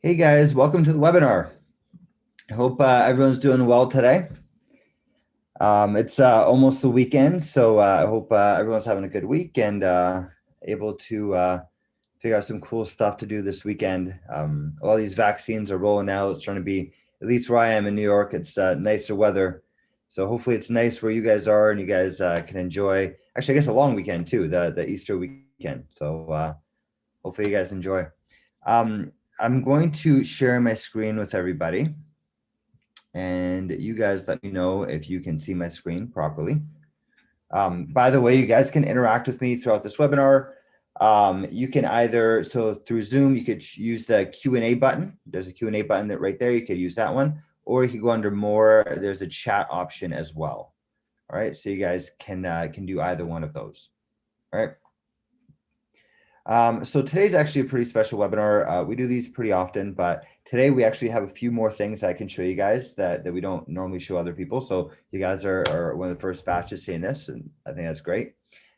Hey guys, welcome to the webinar. I hope everyone's doing well today. It's almost the weekend, so I hope everyone's having a good week and able to figure out some cool stuff to do this weekend. A lot of these vaccines are rolling out. It's starting to be, at least where I am in New York, it's nicer weather. So hopefully it's nice where you guys are and you guys can enjoy, actually I guess a long weekend too, the Easter weekend. So hopefully you guys enjoy. I'm going to share my screen with everybody. And you guys let me know if you can see my screen properly. By the way, you guys can interact with me throughout this webinar. You can either, so through Zoom, you could use the Q&A button. There's a Q&A button that right there. You could use that one. Or you could go under more. There's a chat option as well. All right, so you guys can do either one of those. All right. So today's actually a pretty special webinar. We do these pretty often, but today we actually have a few more things that I can show you guys that we don't normally show other people. So you guys are one of the first batches seeing this, and I think that's great.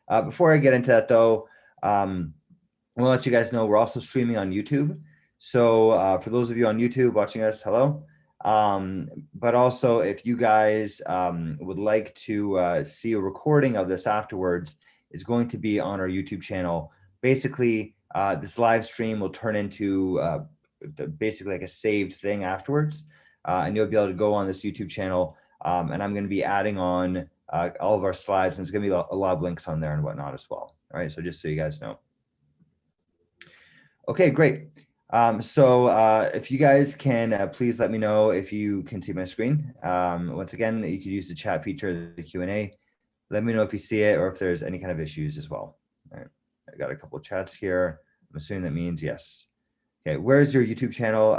Before I get into that though, we'll let you guys know we're also streaming on YouTube. So for those of you on YouTube watching us, hello. But also if you guys would like to see a recording of this afterwards, it's going to be on our YouTube channel. Basically, this live stream will turn into basically like a saved thing afterwards. And you'll be able to go on this YouTube channel and I'm going to be adding on all of our slides, and there's going to be a lot of links on there and whatnot as well. All right, so just so you guys know. Okay, great. So if you guys can please let me know if you can see my screen. Once again, you could use the chat feature, the Q&A. Let me know if you see it or if there's any kind of issues as well. All right, I got a couple of chats here. I'm assuming that means yes. Okay, where's your YouTube channel?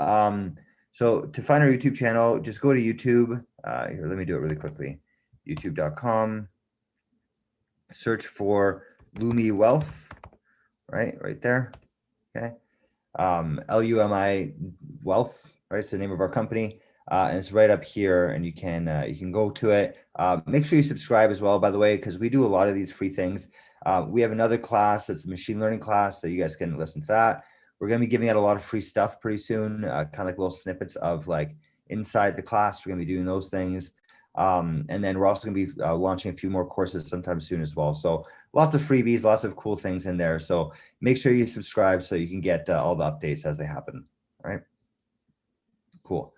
So to find our YouTube channel, just go to YouTube. Here, let me do it really quickly. YouTube.com. Search for Lumiwealth, right there. Okay. Lumi Wealth, right? It's the name of our company. And it's right up here, and you can go to it. Make sure you subscribe as well, by the way, because we do a lot of these free things. We have another class that's a machine learning class, so you guys can listen to that. We're going to be giving out a lot of free stuff pretty soon, kind of like little snippets of like inside the class. We're going to be doing those things. And then we're also going to be launching a few more courses sometime soon as well. So lots of freebies, lots of cool things in there. So make sure you subscribe so you can get all the updates as they happen. All right. Cool.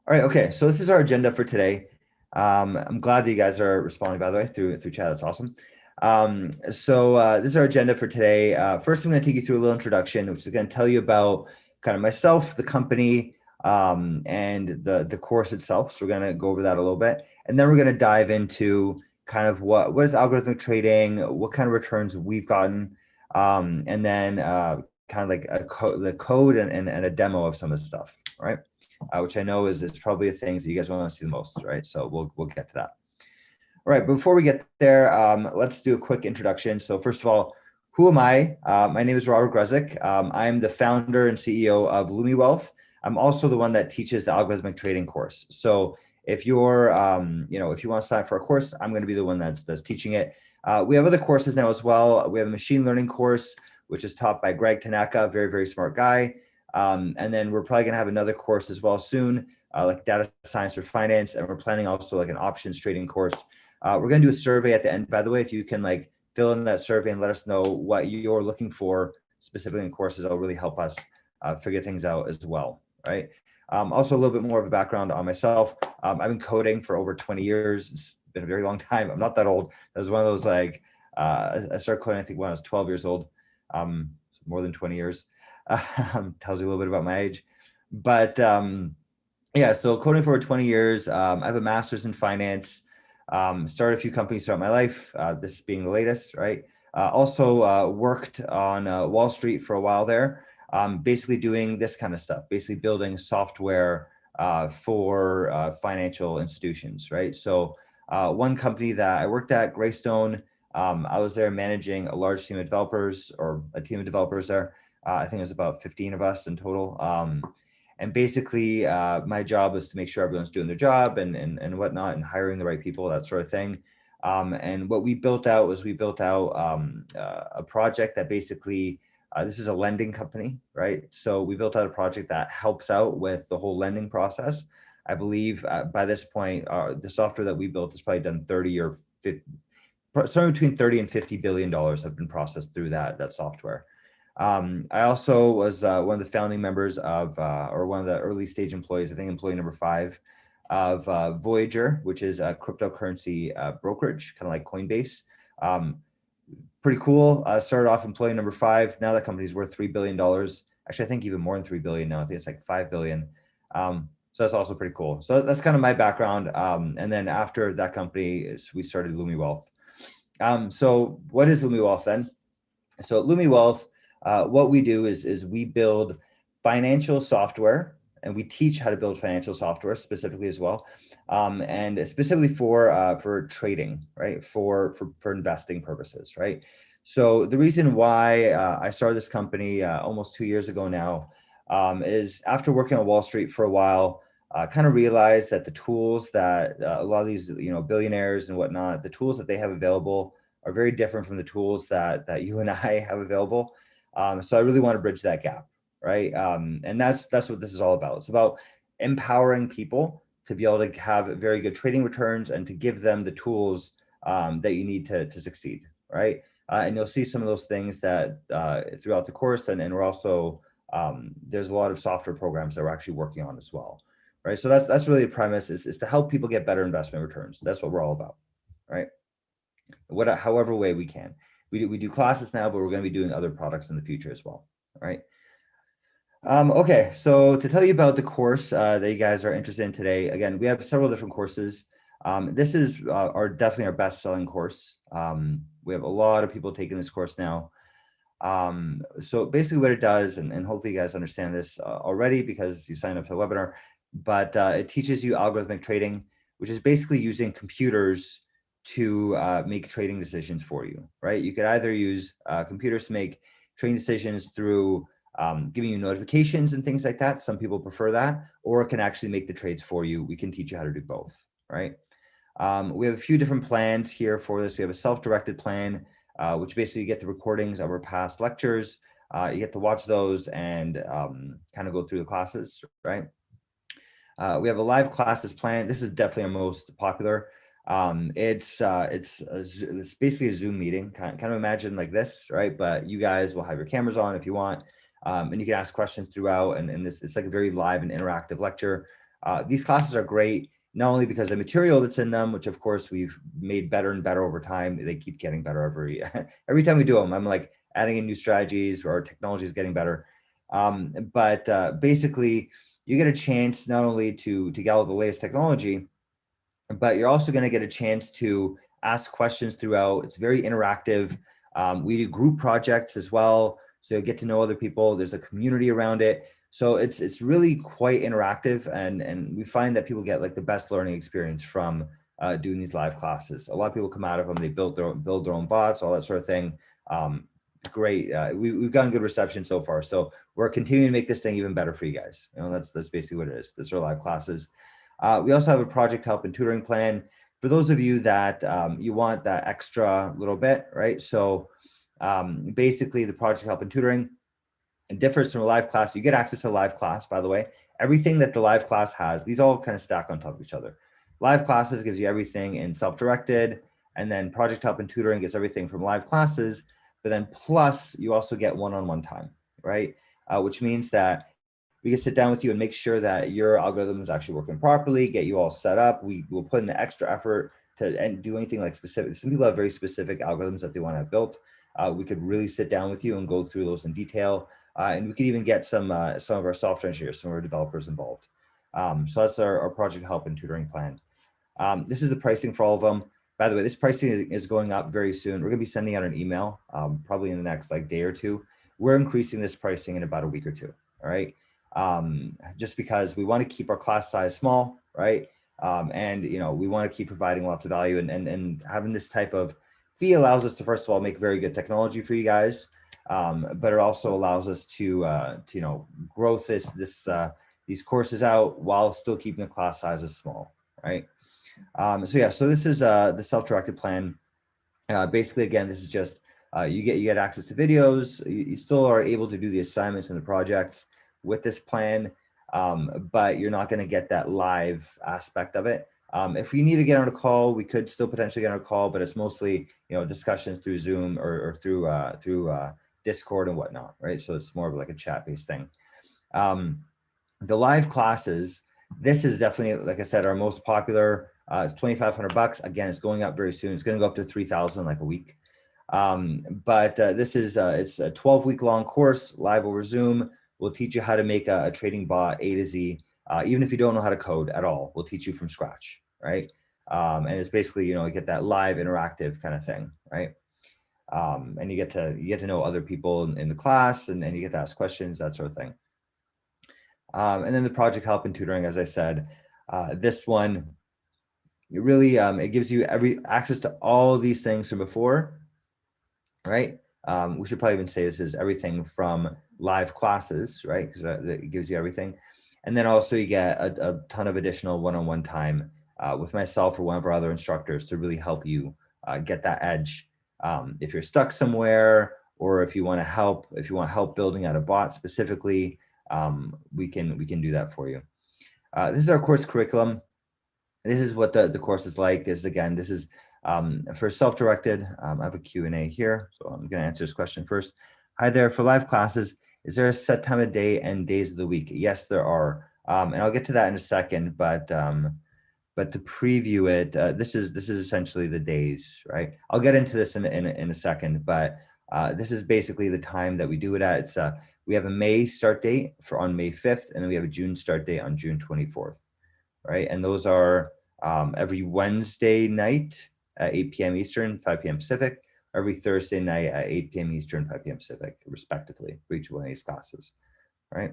All right. Okay. So this is our agenda for today. I'm glad that you guys are responding, by the way, through chat. That's awesome. So this is our agenda for today. First, I'm going to take you through a little introduction, which is going to tell you about kind of myself, the company, and the course itself. So we're going to go over that a little bit. And then we're going to dive into kind of what is algorithmic trading, what kind of returns we've gotten, and then kind of like the code and a demo of some of the stuff, right? Which I know is probably the things that you guys want to see the most, right? So we'll get to that. All right, before we get there, let's do a quick introduction. So first of all, who am I? My name is Robert Grezik. I'm the founder and CEO of Lumiwealth. I'm also the one that teaches the algorithmic trading course. So if you're, if you want to sign up for a course, I'm going to be the one that's teaching it. We have other courses now as well. We have a machine learning course, which is taught by Greg Tanaka, very, very smart guy. And then we're probably going to have another course as well soon, like data science or finance. And we're planning also like an options trading course. We're going to do a survey at the end, by the way. If you can like fill in that survey and let us know what you're looking for specifically in courses, it'll really help us figure things out as well, right? Also a little bit more of a background on myself. I've been coding for over 20 years. It's been a very long time. I'm not that old. That was one of those like, I started coding, I think when I was 12 years old, more than 20 years. Tells you a little bit about my age. But yeah, so coding for over 20 years. I have a master's in finance. Started a few companies throughout my life, this being the latest, right? Also worked on Wall Street for a while there, basically doing this kind of stuff, basically building software for financial institutions, right? So one company that I worked at, Greystone, I was there managing a large team of developers, or a team of developers there. I think it was about 15 of us in total. And basically, my job was to make sure everyone's doing their job and whatnot, and hiring the right people, that sort of thing. And what we built out was a project that basically This is a lending company, right? So we built out a project that helps out with the whole lending process. I believe by this point, the software that we built has probably done 30 or 50, somewhere between 30 and $50 billion have been processed through that software. I also was one of the founding members of, or one of the early stage employees, I think employee number 5 of Voyager, which is a cryptocurrency brokerage, kind of like Coinbase. Pretty cool. Started off employee number 5. Now that company's worth $3 billion. Actually, I think even more than 3 billion now. I think it's like 5 billion. So that's also pretty cool. So that's kind of my background. And then after that company, we started Lumiwealth. So what is Lumiwealth then? So at Lumiwealth, what we do is we build financial software, and we teach how to build financial software specifically as well, and specifically for trading, right? For investing purposes, right? So the reason why I started this company almost 2 years ago now is after working on Wall Street for a while, kind of realized that the tools that a lot of these billionaires and whatnot, the tools that they have available are very different from the tools that you and I have available. So I really want to bridge that gap, right? And that's what this is all about. It's about empowering people to be able to have very good trading returns and to give them the tools that you need to succeed, right? And you'll see some of those things that throughout the course, and we're also there's a lot of software programs that we're actually working on as well, right? So that's really the premise is to help people get better investment returns. That's what we're all about, right? However way we can. We do classes now, but we're going to be doing other products in the future as well, right? Okay, so to tell you about the course that you guys are interested in today, again, we have several different courses. This is definitely our best-selling course. We have a lot of people taking this course now. So basically what it does, and hopefully you guys understand this already because you signed up to the webinar, but it teaches you algorithmic trading, which is basically using computers to make trading decisions for you, right? You could either use computers to make trading decisions through giving you notifications and things like that. Some people prefer that, or it can actually make the trades for you. We can teach you how to do both, right? We have a few different plans here for this. We have a self-directed plan, which basically you get the recordings of our past lectures. You get to watch those and kind of go through the classes, right? We have a live classes plan. This is definitely our most popular. It's basically a Zoom meeting, kind of imagine like this, right? But you guys will have your cameras on if you want, and you can ask questions throughout. And it's like a very live and interactive lecture. These classes are great, not only because of the material that's in them, which of course we've made better and better over time. They keep getting better every time we do them. I'm like adding in new strategies, or technology is getting better. But basically, you get a chance not only to get all the latest technology, but you're also going to get a chance to ask questions throughout. It's very interactive. We do group projects as well, so you get to know other people. There's a community around it, so it's really quite interactive, and we find that people get like the best learning experience from doing these live classes. A lot of people come out of them, they build their own bots, all that sort of thing. Great. We've gotten good reception so far, so we're continuing to make this thing even better for you guys. That's basically what it is. These are live classes. We also have a project help and tutoring plan for those of you that you want that extra little bit, right? So basically the project help and tutoring, it differs from a live class. You get access to a live class, by the way. Everything that the live class has, these all kind of stack on top of each other. Live classes gives you everything in self-directed, and then project help and tutoring gets everything from live classes, but then plus you also get one-on-one time, right? Which means that we can sit down with you and make sure that your algorithm is actually working properly, get you all set up. We will put in the extra effort to do anything like specific. Some people have very specific algorithms that they want to have built. We could really sit down with you and go through those in detail. And we could even get some of our software engineers, some of our developers involved. So that's our project help and tutoring plan. This is the pricing for all of them. By the way, this pricing is going up very soon. We're going to be sending out an email probably in the next day or two. We're increasing this pricing in about a week or two. All right. Just because we want to keep our class size small, right? And we want to keep providing lots of value, and having this type of fee allows us to, first of all, make very good technology for you guys, but it also allows us to grow these courses out while still keeping the class sizes small, right? So this is the self-directed plan. Basically, again, this is just You get access to videos. You still are able to do the assignments and the projects with this plan, but you're not going to get that live aspect of it. If we need to get on a call, we could still potentially get on a call, but it's mostly, discussions through Zoom or through Discord and whatnot, right? So it's more of like a chat-based thing. The live classes, this is definitely, like I said, our most popular. It's $2,500. Again, it's going up very soon. It's going to go up to 3,000 like a week. But this is it's a 12-week long course live over Zoom. We'll teach you how to make a trading bot A to Z. Even if you don't know how to code at all, we'll teach you from scratch, right? And it's basically, you get that live interactive kind of thing, right? And you get to know other people in the class, and you get to ask questions, that sort of thing. And then the project help and tutoring, as I said, this one, it really, it gives you access to all these things from before, right? We should probably even say this is everything from live classes, right? Because it gives you everything. And then also you get a ton of additional one-on-one time with myself or one of our other instructors to really help you get that edge. If you're stuck somewhere, or if you want help building out a bot specifically, we can do that for you. This is our course curriculum. This is what the course is like. This is for self-directed. I have a Q&A here, so I'm going to answer this question first. Hi there. For live classes, is there a set time of day and days of the week? Yes, there are, and I'll get to that in a second. But to preview it, this is essentially the days, right? I'll get into this in a second, but this is basically the time that we do it at. It's we have a May start date on May 5th, and then we have a June start date on June 24th, right? And those are every Wednesday night at 8 p.m. Eastern, 5 p.m. Pacific, every Thursday night at 8 p.m. Eastern, 5 p.m. Pacific, respectively, for each one of these classes, right?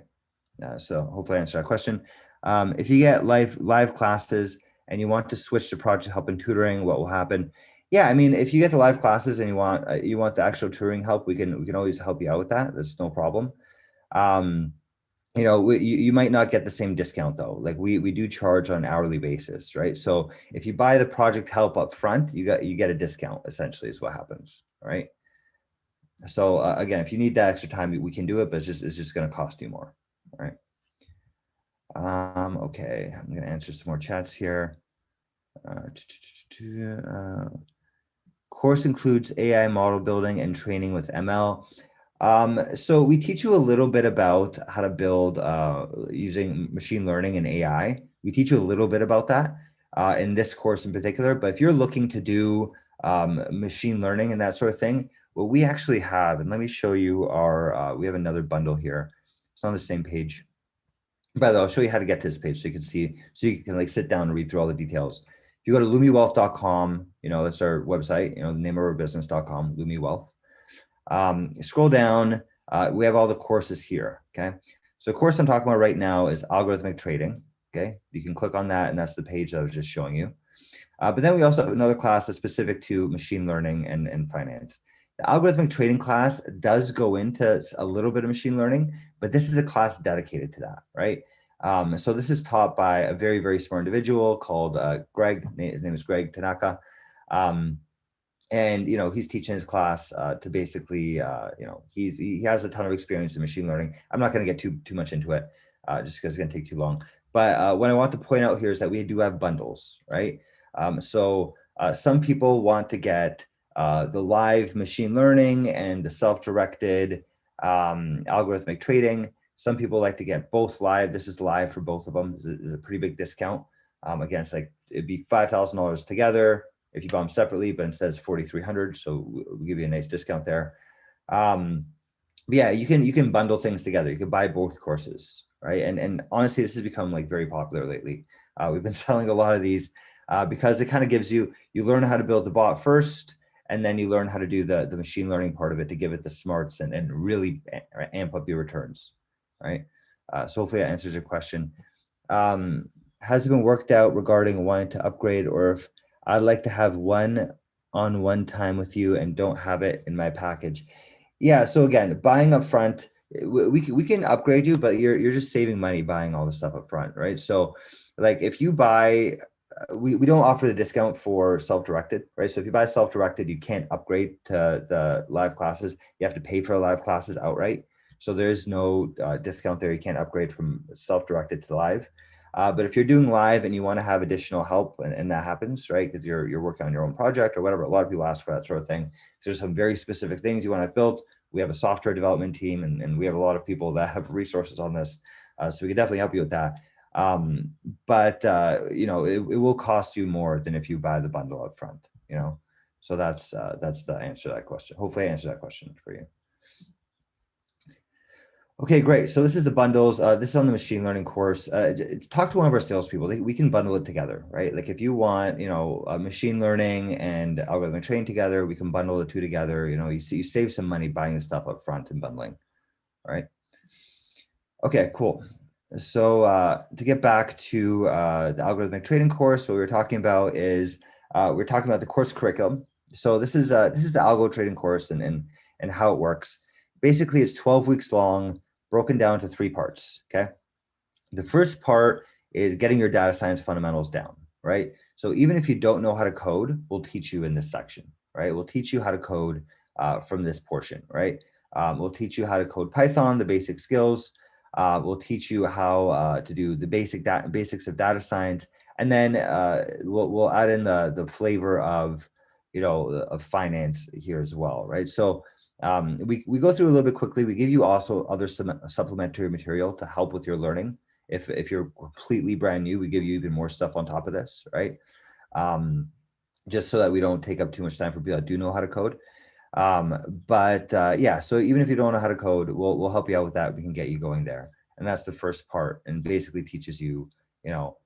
So hopefully I answered that question. If you get live classes and you want to switch to project help and tutoring, what will happen? Yeah, I mean, if you get the live classes and you want the actual tutoring help, we can always help you out with that. That's no problem. You might not get the same discount though. Like we do charge on an hourly basis, right? So if you buy the project help up front, you get a discount, essentially is what happens, right? So again, if you need that extra time, we can do it, but it's just going to cost you more, right? Okay, I'm going to answer some more chats here. Course includes AI model building and training with ML. So we teach you a little bit about how to build using machine learning and AI. We teach you a little bit about that in this course in particular. But if you're looking to do machine learning and that sort of thing, what we actually have, and let me show you we have another bundle here. It's on the same page. By the way, I'll show you how to get to this page so you can see, so you can like sit down and read through all the details. If you go to lumiwealth.com, that's our website, the name of our business.com, Lumiwealth. Scroll down, we have all the courses here, okay? So the course I'm talking about right now is algorithmic trading, okay? You can click on that, and that's the page that I was just showing you. But then we also have another class that's specific to machine learning and finance. The algorithmic trading class does go into a little bit of machine learning, but this is a class dedicated to that, right? So this is taught by a very, very smart individual called Greg. His name is Greg Tanaka. And he's teaching his class to basically he has a ton of experience in machine learning. I'm not going to get too much into it just because it's going to take too long. But what I want to point out here is that we do have bundles, right? So some people want to get the live machine learning and the self-directed algorithmic trading. Some people like to get both live. This is live for both of them. This is a pretty big discount. Again, it's like it'd be $5,000 together if you buy them separately, but instead it's $4,300. So we'll give you a nice discount there. But yeah, you can bundle things together. You can buy both courses, right? And honestly, this has become like very popular lately. We've been selling a lot of these because it kind of gives you learn how to build the bot first, and then you learn how to do the machine learning part of it to give it the smarts and really amp up your returns, right? So hopefully that answers your question. Has it been worked out regarding wanting to upgrade, or if I'd like to have one-on-one time with you and don't have it in my package? Yeah, so again, buying up front, we can upgrade you, but you're just saving money buying all the stuff up front, right? So like if you buy we don't offer the discount for self-directed, right? So if you buy self-directed, you can't upgrade to the live classes. You have to pay for the live classes outright. So there is no discount there. You can't upgrade from self-directed to live. But if you're doing live and you want to have additional help, and that happens, right? Because you're working on your own project or whatever. A lot of people ask for that sort of thing. So there's some very specific things you want to have built. We have a software development team, and we have a lot of people that have resources on this. So we can definitely help you with that. But you know, it will cost you more than if you buy the bundle up front, you know. So that's the answer to that question. Hopefully I answered that question for you. Okay, great. So this is the bundles. This is on the machine learning course. Talk to one of our salespeople. We can bundle it together, right? Like if you want, you know, machine learning and algorithmic trading together, we can bundle the two together. You know, you save some money buying the stuff up front and bundling, all right? Okay, cool. So to get back to the algorithmic trading course, what we were talking about is we're talking about the course curriculum. So this is the algo trading course and how it works. Basically, it's 12 weeks long, broken down to 3 parts. Okay, the first part is getting your data science fundamentals down, right? So even if you don't know how to code, we'll teach you in this section, right? We'll teach you how to code from this portion, right? We'll teach you how to code Python, the basic skills. We'll teach you how to do the basics of data science, and then we'll add in the flavor of, you know, of finance here as well, right? So we go through a little bit quickly. We give you also other supplementary material to help with your learning. If you're completely brand new, we give you even more stuff on top of this, right? Just so that we don't take up too much time for people that do know how to code. Yeah, so even if you don't know how to code, we'll help you out with that. We can get you going there. And that's the first part, and basically teaches you, you know,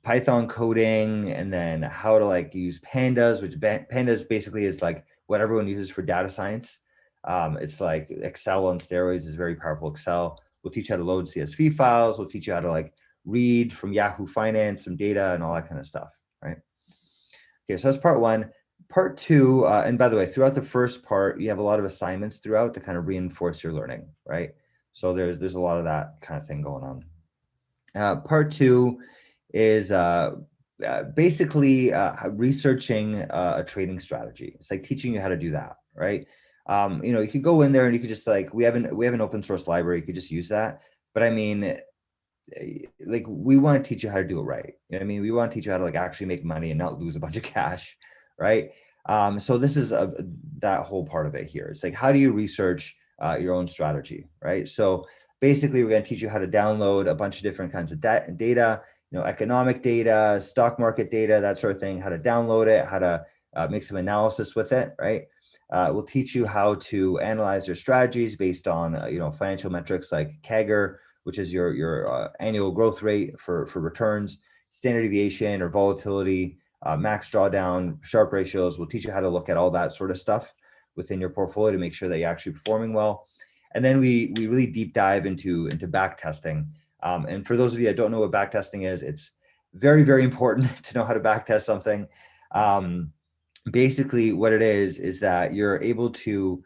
Python coding, and then how to like use pandas, which pandas basically is like what everyone uses for data science. It's like Excel on steroids, is very powerful Excel. We'll teach you how to load CSV files. We'll teach you how to like read from Yahoo Finance, some data and all that kind of stuff, right? Okay, so that's part 1. Part 2, and by the way, throughout the first part, you have a lot of assignments throughout to kind of reinforce your learning, right? So there's a lot of that kind of thing going on. Part 2 is basically researching a trading strategy. It's like teaching you how to do that, right? You know, you could go in there and you could just like, we have an open source library, you could just use that. But I mean, like we want to teach you how to do it right. You know what I mean? We want to teach you how to like actually make money and not lose a bunch of cash, right? So this is that whole part of it here. It's like, how do you research your own strategy, right? So basically, we're going to teach you how to download a bunch of different kinds of data, you know, economic data, stock market data, that sort of thing, how to download it, how to make some analysis with it, right? We'll teach you how to analyze your strategies based on, you know, financial metrics like CAGR, which is your annual growth rate for returns, standard deviation or volatility, max drawdown, Sharpe ratios. We'll teach you how to look at all that sort of stuff within your portfolio to make sure that you're actually performing well. And then we really deep dive into back testing. And for those of you that don't know what back testing is, it's very, very important to know how to back test something. Basically, what it is that you're able to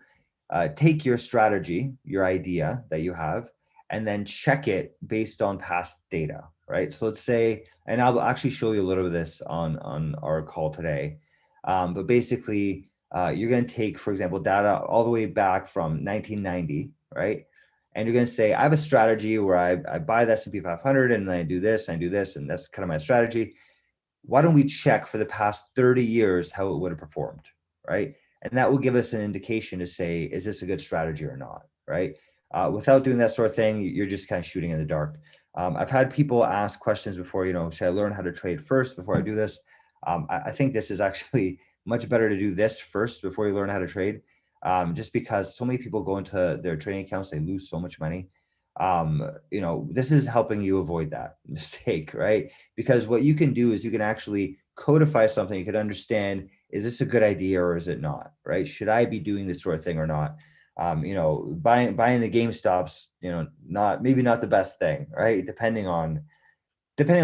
take your strategy, your idea that you have, and then check it based on past data, right? So let's say, and I'll actually show you a little of this on our call today. But basically, you're going to take, for example, data all the way back from 1990, right? And you're going to say, I have a strategy where I buy the S&P 500 and then I do this, and that's kind of my strategy. Why don't we check for the past 30 years how it would have performed, right? And that will give us an indication to say, is this a good strategy or not, right? Without doing that sort of thing, you're just kind of shooting in the dark. I've had people ask questions before, you know, should I learn how to trade first before I do this? I think this is actually much better to do this first before you learn how to trade, just because so many people go into their trading accounts, they lose so much money. You know, this is helping you avoid that mistake, right? Because what you can do is you can actually codify something. You can understand, is this a good idea or is it not, right? Should I be doing this sort of thing or not? You know, buying the GameStops, you know, maybe not the best thing, right? Depending on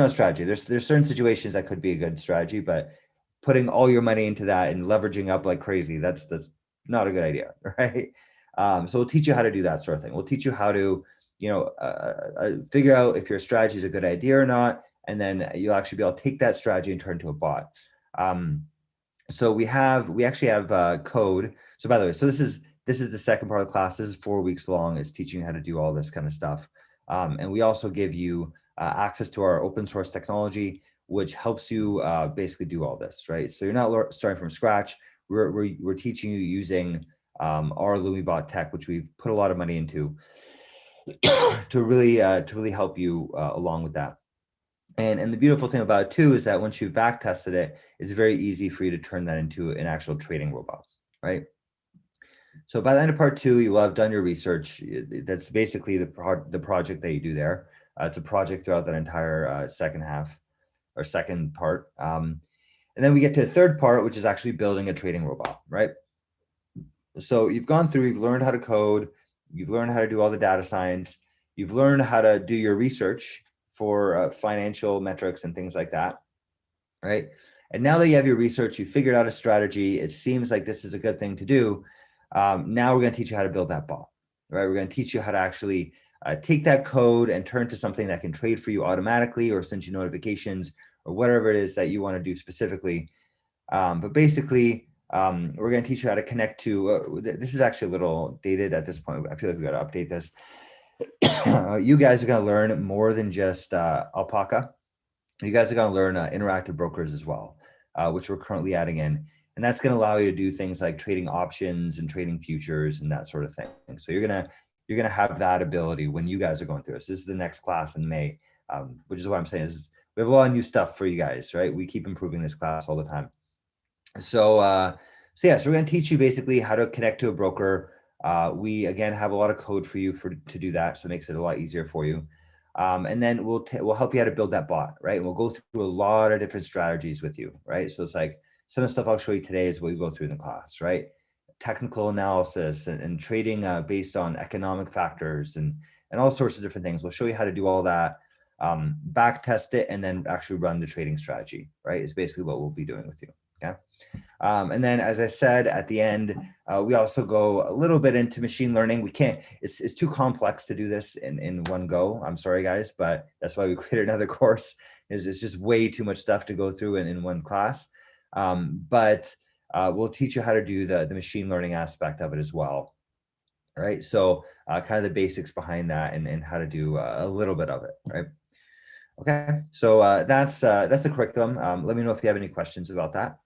strategy. There's certain situations that could be a good strategy, but putting all your money into that and leveraging up like crazy, that's not a good idea, right? So we'll teach you how to do that sort of thing. We'll teach you how to, you know, figure out if your strategy is a good idea or not, and then you'll actually be able to take that strategy and turn it into a bot. So we actually have code. So by the way, so this is the second part of the class. This is 4 weeks long. It's teaching you how to do all this kind of stuff. And we also give you access to our open source technology, which helps you basically do all this, right? So you're not starting from scratch. We're teaching you using our Lumibot tech, which we've put a lot of money into to really help you along with that. And the beautiful thing about it too is that once you've back tested it, it's very easy for you to turn that into an actual trading robot, right? So by the end of part 2, you will have done your research. That's basically the project that you do there. It's a project throughout that entire second half or second part. And then we get to the third part, which is actually building a trading robot, right? So you've gone through, you've learned how to code, you've learned how to do all the data science, you've learned how to do your research for financial metrics and things like that, right? And now that you have your research, you figured out a strategy, it seems like this is a good thing to do. Now we're going to teach you how to build that bot, right? We're going to teach you how to actually take that code and turn to something that can trade for you automatically or send you notifications or whatever it is that you want to do specifically. But basically, we're going to teach you how to connect to, this is actually a little dated at this point. I feel like we got to update this. You guys are going to learn more than just Alpaca. You guys are going to learn interactive brokers as well, which we're currently adding in. And that's going to allow you to do things like trading options and trading futures and that sort of thing. So you're going to have that ability when you guys are going through this. This is the next class in May, which is what I'm saying is we have a lot of new stuff for you guys, right? We keep improving this class all the time. So yeah, so we're going to teach you basically how to connect to a broker. We again have a lot of code for you to do that, so it makes it a lot easier for you. And then we'll help you how to build that bot, right? And we'll go through a lot of different strategies with you, right? So it's like some of the stuff I'll show you today is what we go through in the class, right? Technical analysis and trading based on economic factors and all sorts of different things. We'll show you how to do all that, back test it, and then actually run the trading strategy, right? Is basically what we'll be doing with you. Okay. And then, as I said, at the end, we also go a little bit into machine learning. We can't, it's too complex to do this in one go. I'm sorry, guys, but that's why we created another course. It's just way too much stuff to go through in one class. But we'll teach you how to do the machine learning aspect of it as well. All right. So kind of the basics behind that and how to do a little bit of it. Right. Okay. So that's the curriculum. Let me know if you have any questions about that.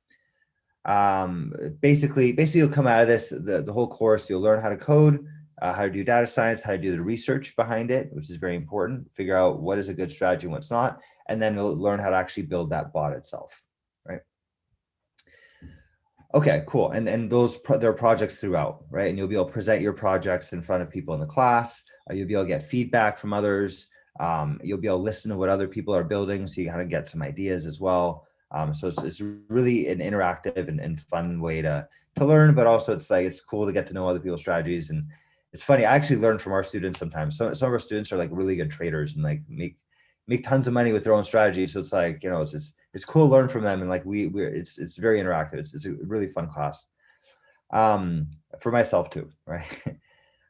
Basically you'll come out of this, the whole course, you'll learn how to code, how to do data science, how to do the research behind it, which is very important, figure out what is a good strategy and what's not, and then you'll learn how to actually build that bot itself, right? Okay, cool. And there are projects throughout, right? And you'll be able to present your projects in front of people in the class. You'll be able to get feedback from others. You'll be able to listen to what other people are building, so you kind of get some ideas as well. So it's really an interactive and fun way to learn, but also it's cool to get to know other people's strategies. And it's funny, I actually learn from our students sometimes. So some of our students are like really good traders and like make tons of money with their own strategy. So it's like, you know, it's cool to learn from them. And like it's very interactive. It's a really fun class for myself too, right?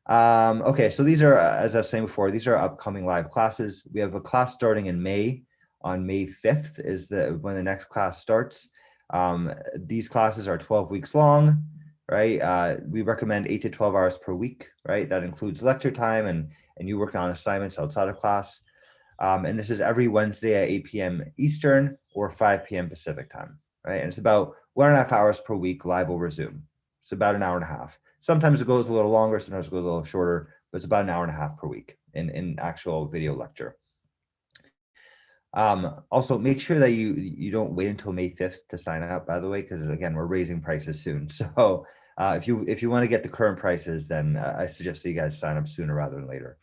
Okay, so these are, as I was saying before, these are upcoming live classes. We have a class starting in May. On May 5th is when the next class starts. These classes are 12 weeks long, right? We recommend 8 to 12 hours per week, right? That includes lecture time and you work on assignments outside of class. And this is every Wednesday at 8 p.m. Eastern or 5 p.m. Pacific time, right? And it's about 1.5 hours per week live over Zoom. It's about an hour and a half. Sometimes it goes a little longer, sometimes it goes a little shorter, but it's about an hour and a half per week in actual video lecture. Also make sure that you don't wait until May 5th to sign up, by the way, because again, we're raising prices soon. So if you want to get the current prices, then I suggest that you guys sign up sooner rather than later.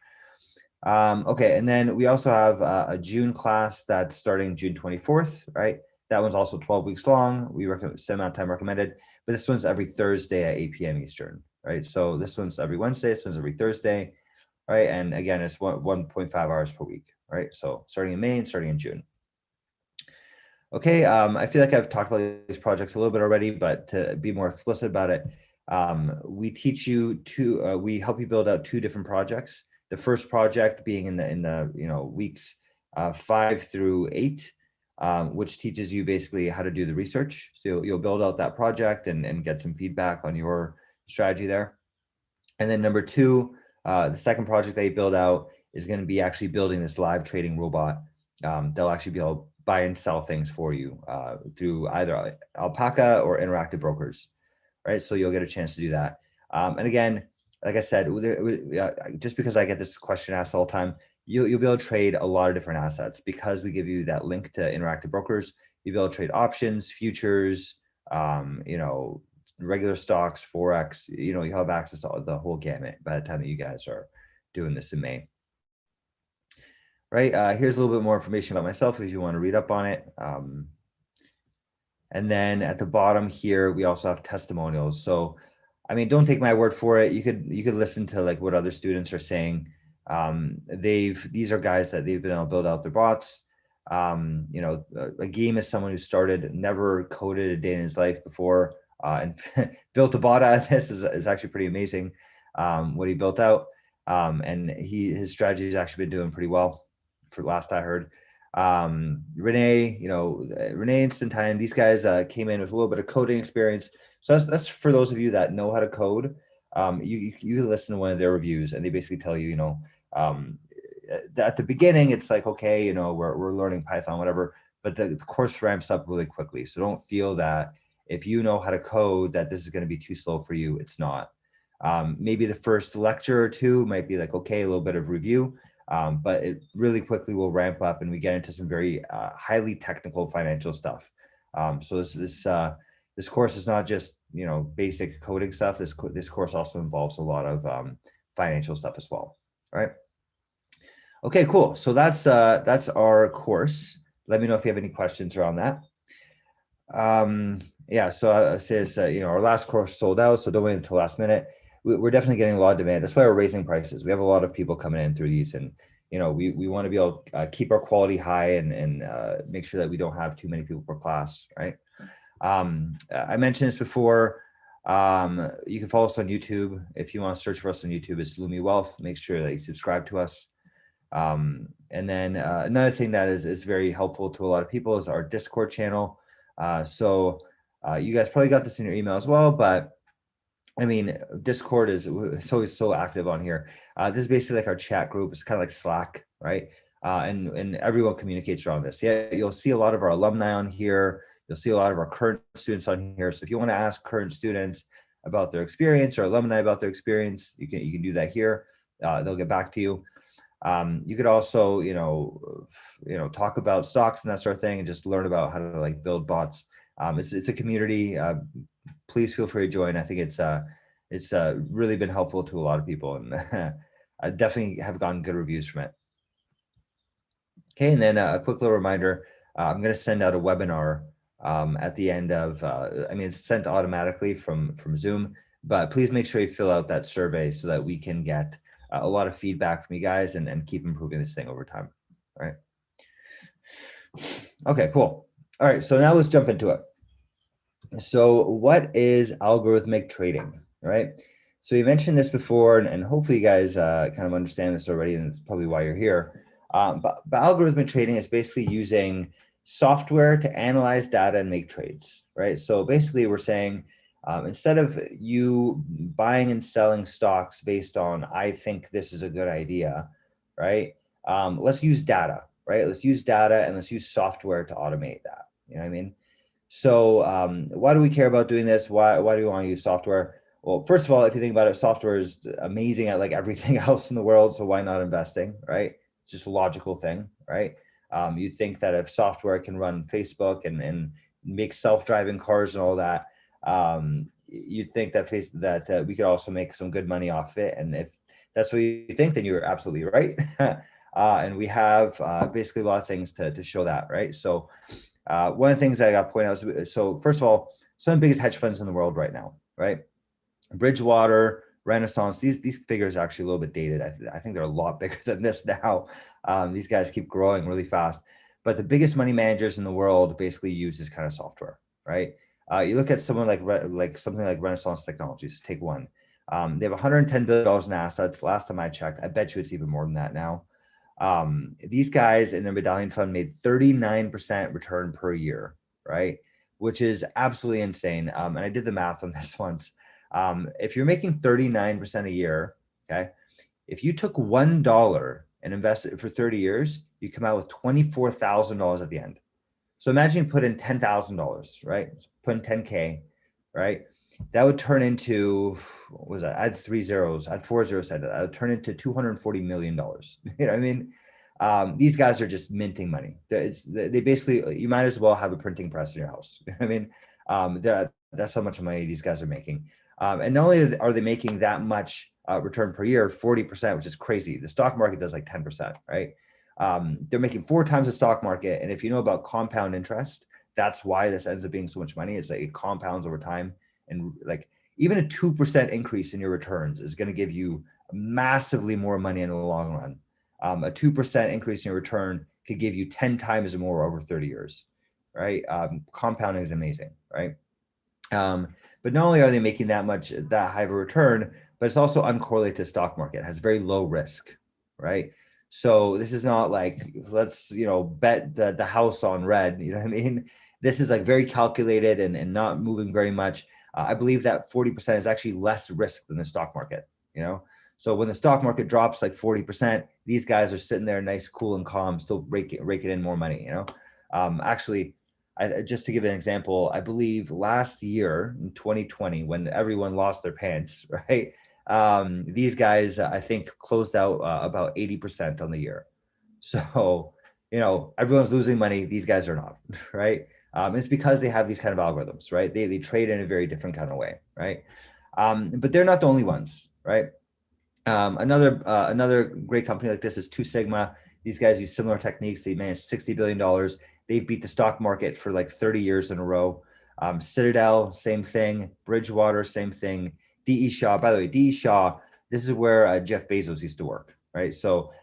Okay, and then we also have a June class that's starting June 24th, right? That one's also 12 weeks long. We recommend same amount of time recommended, but this one's every Thursday at 8 p.m. Eastern, right? So this one's every Wednesday, this one's every Thursday, right? And again, it's 1.5 hours per week, right? So starting in May and starting in June. Okay, I feel like I've talked about these projects a little bit already, but to be more explicit about it, we teach you we help you build out 2 different projects. The first project being in the weeks 5 through 8, which teaches you basically how to do the research. So you'll build out that project and get some feedback on your strategy there. And then number 2, the second project that you build out is going to be actually building this live trading robot. They'll actually be able to buy and sell things for you through either Alpaca or Interactive Brokers, right? So you'll get a chance to do that. And again, like I said, just because I get this question asked all the time, you'll be able to trade a lot of different assets because we give you that link to Interactive Brokers. You'll be able to trade options, futures, you know, regular stocks, Forex, you know, you have access to the whole gamut by the time that you guys are doing this in May. Right, here's a little bit more information about myself if you want to read up on it. And then at the bottom here, we also have testimonials. So, I mean, don't take my word for it. You could listen to like what other students are saying. These are guys that they've been able to build out their bots. You know, a game is someone who started, never coded a day in his life before, and built a bot out of this is actually pretty amazing. What he built out, and his strategy has actually been doing pretty well for last I heard. Renee, you know, Renee Instantine, these guys came in with a little bit of coding experience. So that's for those of you that know how to code. You can listen to one of their reviews, and they basically tell you, you know, at the beginning, it's like, okay, you know, we're learning Python, whatever, but the course ramps up really quickly. So don't feel that if you know how to code, that this is going to be too slow for you. It's not. Maybe the first lecture or two might be like, okay, a little bit of review, but it really quickly will ramp up and we get into some very highly technical financial stuff. So this course is not just, you know, basic coding stuff. This course also involves a lot of financial stuff as well. All right. Okay, cool. So that's our course. Let me know if you have any questions around that. Yeah, so it says, you know, our last course sold out, so don't wait until last minute. We're definitely getting a lot of demand. That's why we're raising prices. We have a lot of people coming in through these, and you know, we want to be able to keep our quality high and make sure that we don't have too many people per class, right? I mentioned this before. You can follow us on YouTube. If you want to search for us on YouTube, it's Lumiwealth. Make sure that you subscribe to us. And then another thing that is very helpful to a lot of people is our Discord channel. So you guys probably got this in your email as well, but I mean, Discord is always so active on here. This is basically like our chat group. It's kind of like Slack, right? And everyone communicates around this. Yeah, you'll see a lot of our alumni on here. You'll see a lot of our current students on here. So if you want to ask current students about their experience or alumni about their experience, you can do that here. They'll get back to you. You could also, you know, talk about stocks and that sort of thing, and just learn about how to like build bots. It's a community. Please feel free to join. I think it's really been helpful to a lot of people, and I definitely have gotten good reviews from it. Okay, and then a quick little reminder, I'm going to send out a webinar at the end of, I mean, it's sent automatically from Zoom, but please make sure you fill out that survey so that we can get a lot of feedback from you guys and keep improving this thing over time. All right. Okay, cool. All right, so now let's jump into it. So what is algorithmic trading, right? So you mentioned this before, and hopefully you guys kind of understand this already, and it's probably why you're here. But algorithmic trading is basically using software to analyze data and make trades, right? So basically we're saying, instead of you buying and selling stocks based on, I think this is a good idea, right? Let's use data, right? Let's use data and let's use software to automate that. You know what I mean? So why do we care about doing this? Why do we want to use software? Well, first of all, if you think about it, software is amazing at like everything else in the world. So why not investing, right? It's just a logical thing, right? You'd think that if software can run Facebook and make self-driving cars and all that, you'd think that we could also make some good money off it. And if that's what you think, then you're absolutely right. And we have basically a lot of things to show that, right? So one of the things that I got pointed out is, so first of all, some of the biggest hedge funds in the world right now, right? Bridgewater, Renaissance, these figures are actually a little bit dated. I think they're a lot bigger than this now. These guys keep growing really fast. But the biggest money managers in the world basically use this kind of software, right? You look at someone like something like Renaissance Technologies, take one. They have $110 billion in assets. Last time I checked, I bet you it's even more than that now. These guys in their medallion fund made 39% return per year, right? Which is absolutely insane. And I did the math on this once. If you're making 39% a year, okay, if you took $1 and invested it for 30 years, you come out with $24,000 at the end. So imagine you put in $10,000, right? Put in 10K, right? That would turn into, what was that? I had 3 zeros, I had 4 zeros. That would turn into $240 million. You know what I mean? These guys are just minting money. They basically, you might as well have a printing press in your house. I mean, that's how much money these guys are making. And not only are they making that much return per year, 40%, which is crazy. The stock market does like 10%, right? They're making 4 times the stock market. And if you know about compound interest, that's why this ends up being so much money. It's like it compounds over time. And like even a 2% increase in your returns is going to give you massively more money in the long run. A 2% increase in your return could give you 10 times more over 30 years, right? Compounding is amazing, right? But not only are they making that high of a return, but it's also uncorrelated to stock market. It has very low risk, right? So this is not like, let's, bet the house on red, you know what I mean? This is like very calculated and not moving very much. I believe that 40% is actually less risk than the stock market, So when the stock market drops like 40%, these guys are sitting there nice, cool and calm, still raking in more money, Actually, just to give an example, I believe last year in 2020, when everyone lost their pants, right? These guys, I think, closed out about 80% on the year. So, everyone's losing money. These guys are not, right? It's because they have these kind of algorithms, right? They trade in a very different kind of way, right? But they're not the only ones, right? Another great company like this is Two Sigma. These guys use similar techniques. They manage $60 billion. They've beat the stock market for like 30 years in a row. Citadel, same thing. Bridgewater, same thing. D.E. Shaw, by the way, D.E. Shaw, this is where Jeff Bezos used to work, right? So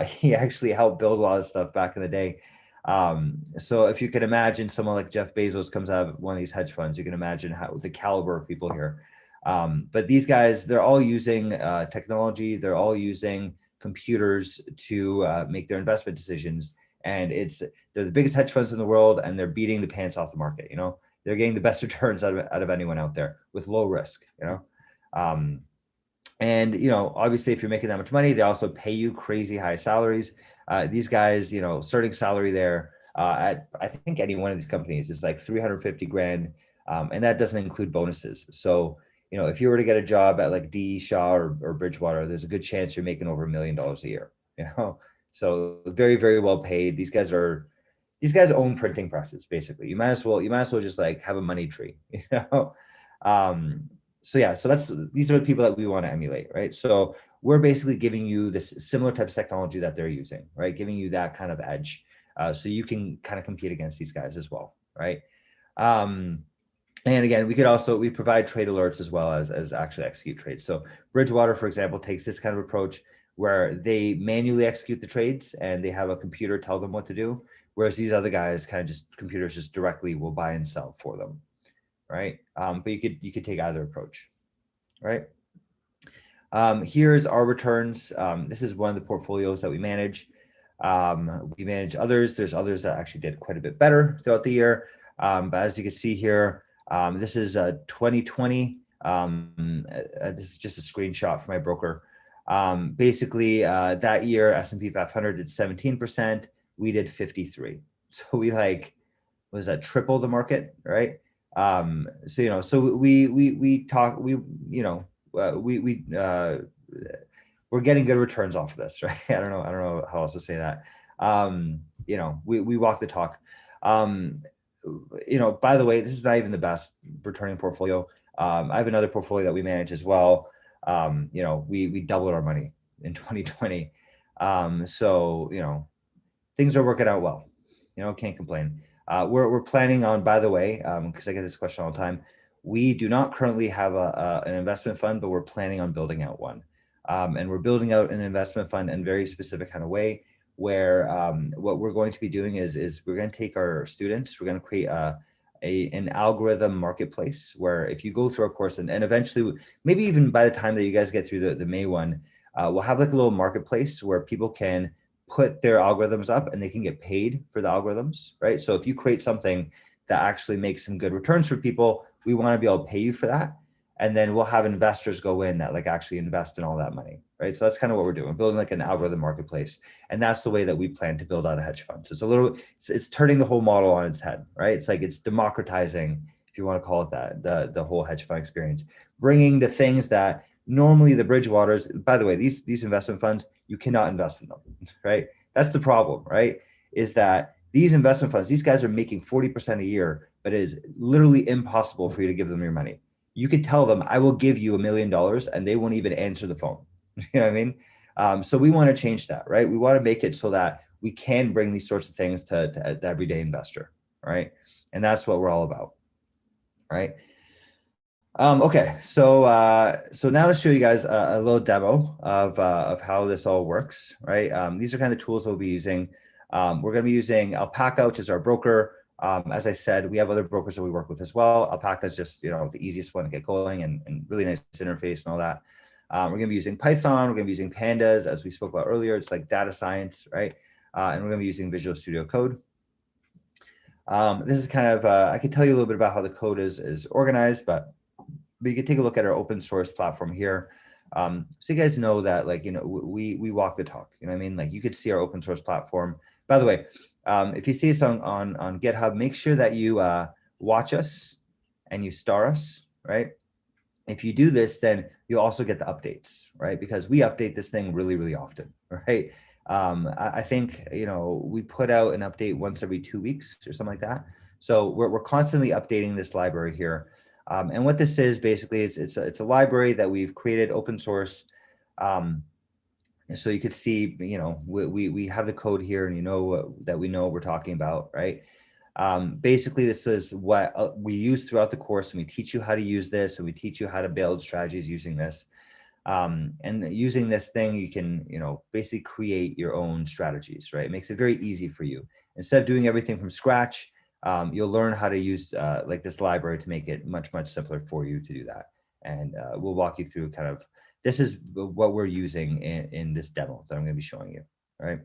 he actually helped build a lot of stuff back in the day. So if you can imagine someone like Jeff Bezos comes out of one of these hedge funds, you can imagine how the caliber of people here. But these guys, they're all using technology. They're all using computers to make their investment decisions. And they're the biggest hedge funds in the world, and they're beating the pants off the market. They're getting the best returns out of anyone out there with low risk. And obviously, if you're making that much money, they also pay you crazy high salaries. These guys, starting salary there at I think any one of these companies is like 350 grand, and that doesn't include bonuses. So if you were to get a job at like D. Shaw or Bridgewater, there's a good chance you're making over $1 million a year. So very, very well paid. These guys own printing presses, basically. You might as well just like have a money tree, So yeah, these are the people that we want to emulate, right? So we're basically giving you this similar types of technology that they're using, right? Giving you that kind of edge, so you can kind of compete against these guys as well, right? And again, we provide trade alerts as well as actually execute trades. So Bridgewater, for example, takes this kind of approach where they manually execute the trades and they have a computer tell them what to do. Whereas these other guys computers just directly will buy and sell for them, right? But you could take either approach, right? Here's our returns. This is one of the portfolios that we manage. We manage others. There's others that actually did quite a bit better throughout the year. But as you can see here, this is 2020. This is just a screenshot from my broker. Basically, that year, S&P 500 did 17%. We did 53. So we triple the market, right? We're getting good returns off of this, right? I don't know how else to say that. We walk the talk. By the way, this is not even the best returning portfolio. I have another portfolio that we manage as well. We doubled our money in 2020. Things are working out well. Can't complain. We're planning on, by the way, because I get this question all the time, we do not currently have an investment fund, but we're planning on building out one. And we're building out an investment fund in a very specific kind of way where what we're going to be doing is we're going to take our students, we're going to create an algorithm marketplace where if you go through our course and eventually, maybe even by the time that you guys get through the May one, we'll have like a little marketplace where people can put their algorithms up and they can get paid for the algorithms, right? So if you create something that actually makes some good returns for people, we want to be able to pay you for that. And then we'll have investors go in that like actually invest in all that money, right? So that's kind of what we're doing. We're building like an algorithm marketplace. And that's the way that we plan to build out a hedge fund. So it's a little, it's turning the whole model on its head, right? It's like, it's democratizing, if you want to call it that, the whole hedge fund experience, bringing the things that normally the Bridgewaters, by the way, these investment funds, you cannot invest in them, right? That's the problem, right? Is that these investment funds, these guys are making 40% a year, but it is literally impossible for you to give them your money. You could tell them, I will give you $1 million, and they won't even answer the phone. You know what I mean? So we want to change that, right? We want to make it so that we can bring these sorts of things to the everyday investor, right? And that's what we're all about, right? Okay, so now to show you guys a little demo of how this all works, right? These are kind of tools we'll be using. We're going to be using Alpaca, which is our broker. As I said, we have other brokers that we work with as well. Alpaca is just, you know, the easiest one to get going and really nice interface and all that. We're going to be using Python. We're going to be using Pandas, as we spoke about earlier. It's like data science, right? And we're going to be using Visual Studio Code. This is kind of, I could tell you a little bit about how the code is organized, but you can take a look at our open source platform here. So you guys know that, like, you know, we walk the talk, you know what I mean? Like, you could see our open source platform. By the way, if you see us on GitHub, make sure that you watch us and you star us, right? If you do this, then you'll also get the updates, right? Because we update this thing really, really often, right? I think, you know, we put out an update once every 2 weeks or something like that. So we're constantly updating this library here. And what this is basically, it's a library that we've created open source. So you could see, you know, we have the code here, and you know that we know what we're talking about, right? Basically, this is what we use throughout the course, and we teach you how to use this, and we teach you how to build strategies using this. And using this thing, you can, you know, basically create your own strategies, right? It makes it very easy for you. Instead of doing everything from scratch, you'll learn how to use like this library to make it much, much simpler for you to do that. And we'll walk you through kind of, this is what we're using in this demo that I'm going to be showing you, right?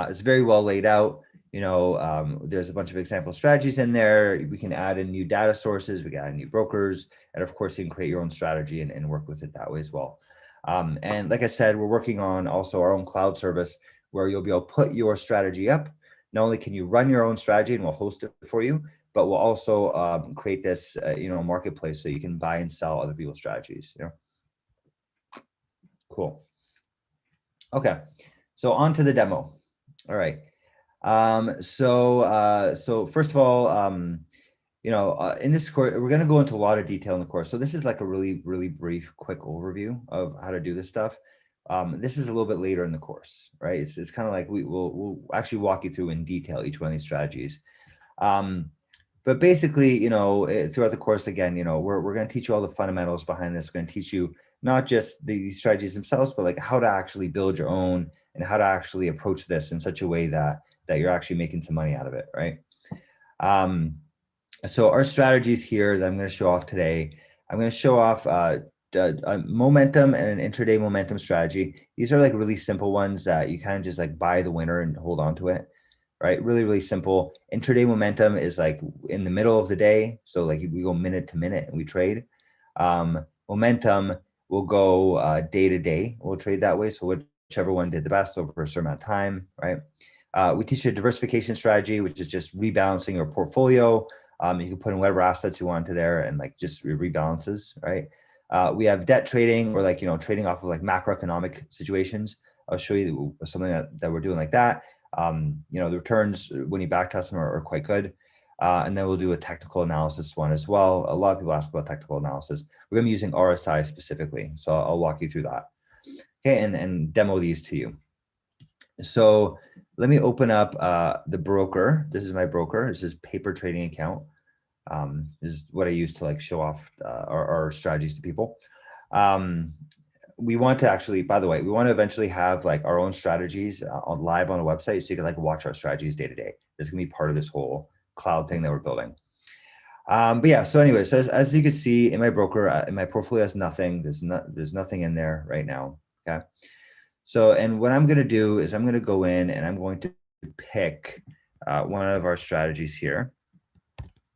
It's very well laid out. You know, there's a bunch of example strategies in there. We can add in new data sources. We can add new brokers. And of course, you can create your own strategy and work with it that way as well. And like I said, we're working on also our own cloud service where you'll be able to put your strategy up. Not only can you run your own strategy and we'll host it for you, but we'll also create this, you know, marketplace so you can buy and sell other people's strategies. You know, cool. Okay, so on to the demo. All right. So first of all, you know, in this course, we're going to go into a lot of detail in the course. So this is like a really, really brief, quick overview of how to do this stuff. This is a little bit later in the course, right? It's kind of like we'll actually walk you through in detail each one of these strategies. But basically, you know, throughout the course, again, you know, we're going to teach you all the fundamentals behind this. We're going to teach you not just these strategies themselves, but like how to actually build your own and how to actually approach this in such a way that you're actually making some money out of it, right? So our strategies here that I'm going to show off today, I'm going to show off a momentum and an intraday momentum strategy. These are like really simple ones that you kind of just like buy the winner and hold on to it, right? Really, really simple. Intraday momentum is like in the middle of the day. So like we go minute to minute and we trade. Momentum will go day to day. We'll trade that way. So whichever one did the best over a certain amount of time, right? We teach a diversification strategy, which is just rebalancing your portfolio. You can put in whatever assets you want into there and like just rebalances, right? We have debt trading, or like, you know, trading off of like macroeconomic situations. I'll show you something that we're doing like that. You know, the returns when you backtest them are quite good. And then we'll do a technical analysis one as well. A lot of people ask about technical analysis. We're going to be using RSI specifically. So I'll walk you through that. Okay, and demo these to you. So let me open up the broker. This is my broker. This is paper trading account. This is what I use to like show off our strategies to people. We want to actually, by the way, we want to eventually have like our own strategies live on a website, so you can like watch our strategies day to day. This is gonna be part of this whole cloud thing that we're building. But yeah, so anyway, so as you can see in my broker, in my portfolio has nothing. There's nothing in there right now. Okay. So, and what I'm going to do is I'm going to go in and I'm going to pick one of our strategies here.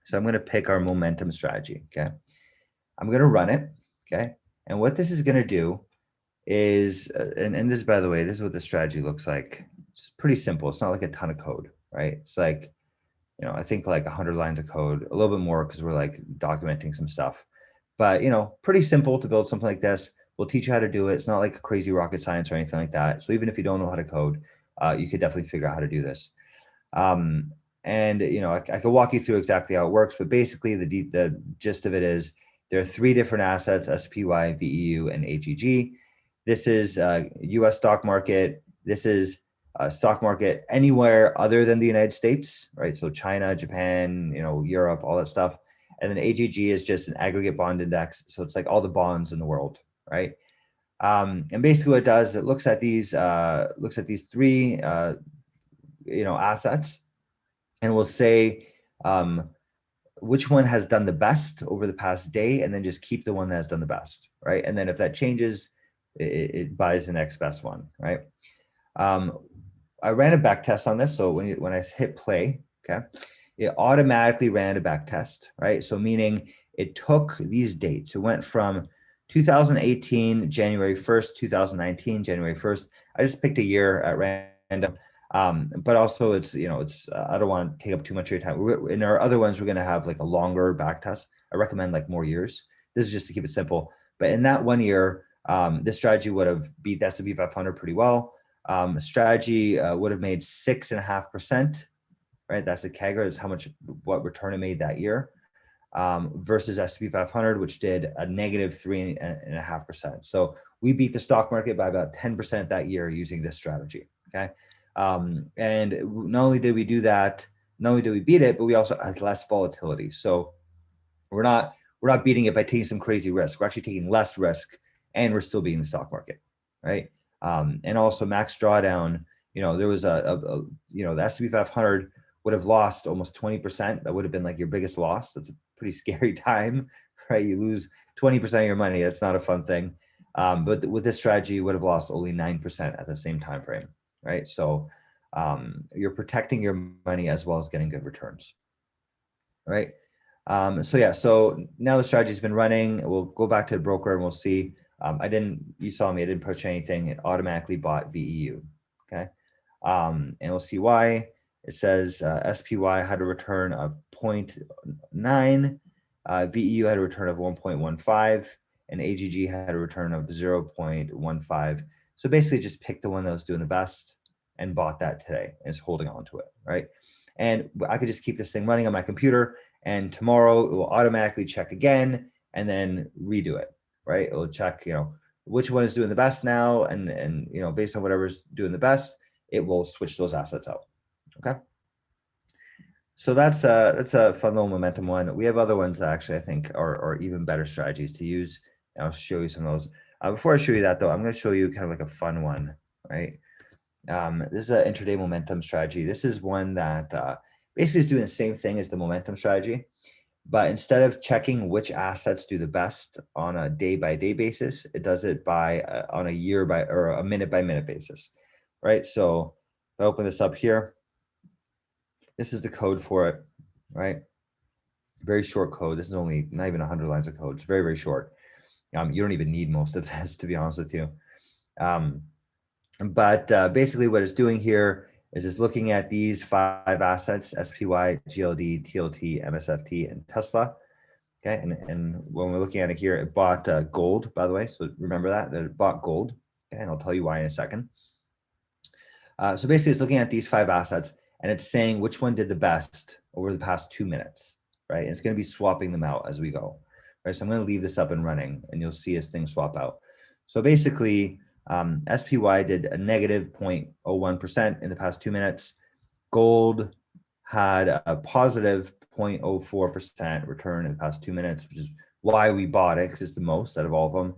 So I'm going to pick our momentum strategy. Okay. I'm going to run it. Okay. And what this is going to do is, and this, by the way, this is what the strategy looks like. It's pretty simple. It's not like a ton of code, right? It's like, I think like 100 lines of code, a little bit more because we're like documenting some stuff, but pretty simple to build something like this. We'll teach you how to do it. It's not like crazy rocket science or anything like that. So even if you don't know how to code, you could definitely figure out how to do this. And I could walk you through exactly how it works, but basically the gist of it is there are three different assets: SPY, VEU, and AGG. This is U.S. stock market. This is stock market anywhere other than the United States, right? So China, Japan, Europe, all that stuff. And then AGG is just an aggregate bond index. So it's like all the bonds in the world, right? And basically what it does, it looks at these three, assets, and we'll say which one has done the best over the past day, and then just keep the one that has done the best, right? And then if that changes, it buys the next best one, right? I ran a back test on this. So when I hit play, okay, it automatically ran a back test, right? So meaning it took these dates. It went from 2018, January 1st, 2019, January 1st. I just picked a year at random. But also it's, I don't want to take up too much of your time. In our other ones, we're going to have like a longer back test. I recommend like more years. This is just to keep it simple. But in that 1 year, this strategy would have beat the S&P 500 pretty well. Strategy would have made 6.5%, right? That's the CAGR, is what return it made that year, versus S&P 500, which did a negative 3.5%. So we beat the stock market by about 10% that year using this strategy. Okay. And not only did we do that, not only did we beat it, but we also had less volatility. So we're not beating it by taking some crazy risk. We're actually taking less risk, and we're still beating the stock market, right? And also max drawdown. There was the S&P 500 would have lost almost 20%. That would have been like your biggest loss. That's a pretty scary time, right? You lose 20% of your money. That's not a fun thing. But with this strategy, you would have lost only 9% at the same time frame, right? So you're protecting your money as well as getting good returns, right? So now the strategy's been running. We'll go back to the broker and we'll see. You saw me, I didn't push anything. It automatically bought VEU, okay? And we'll see why. It says SPY had a return of 0.9, VEU had a return of 1.15, and AGG had a return of 0.15. So basically just picked the one that was doing the best and bought that today and is holding on to it, right? And I could just keep this thing running on my computer, and tomorrow it will automatically check again and then redo it, right? It will check, which one is doing the best now, and based on whatever's doing the best, it will switch those assets out. Okay. So that's a fun little momentum one. We have other ones that actually I think are even better strategies to use. And I'll show you some of those. Before I show you that though, I'm going to show you kind of like a fun one, right? This is an intraday momentum strategy. This is one that basically is doing the same thing as the momentum strategy, but instead of checking which assets do the best on a day-by-day basis, it does it on a or a minute-by-minute basis, right? So if I open this up here, this is the code for it, right? Very short code. This is only not even 100 lines of code. It's very, very short. You don't even need most of this, to be honest with you. But basically what it's doing here is it's looking at these 5 assets: SPY, GLD, TLT, MSFT, and Tesla. Okay, and when we're looking at it here, it bought gold, by the way. So remember that it bought gold. Okay, and I'll tell you why in a second. So basically it's looking at these 5 assets and it's saying which one did the best over the past 2 minutes, right? And it's going to be swapping them out as we go, right? So I'm going to leave this up and running and you'll see as things swap out. So basically SPY did a negative 0.01% in the past 2 minutes. Gold had a positive 0.04% return in the past 2 minutes, which is why we bought it, because it's the most out of all of them.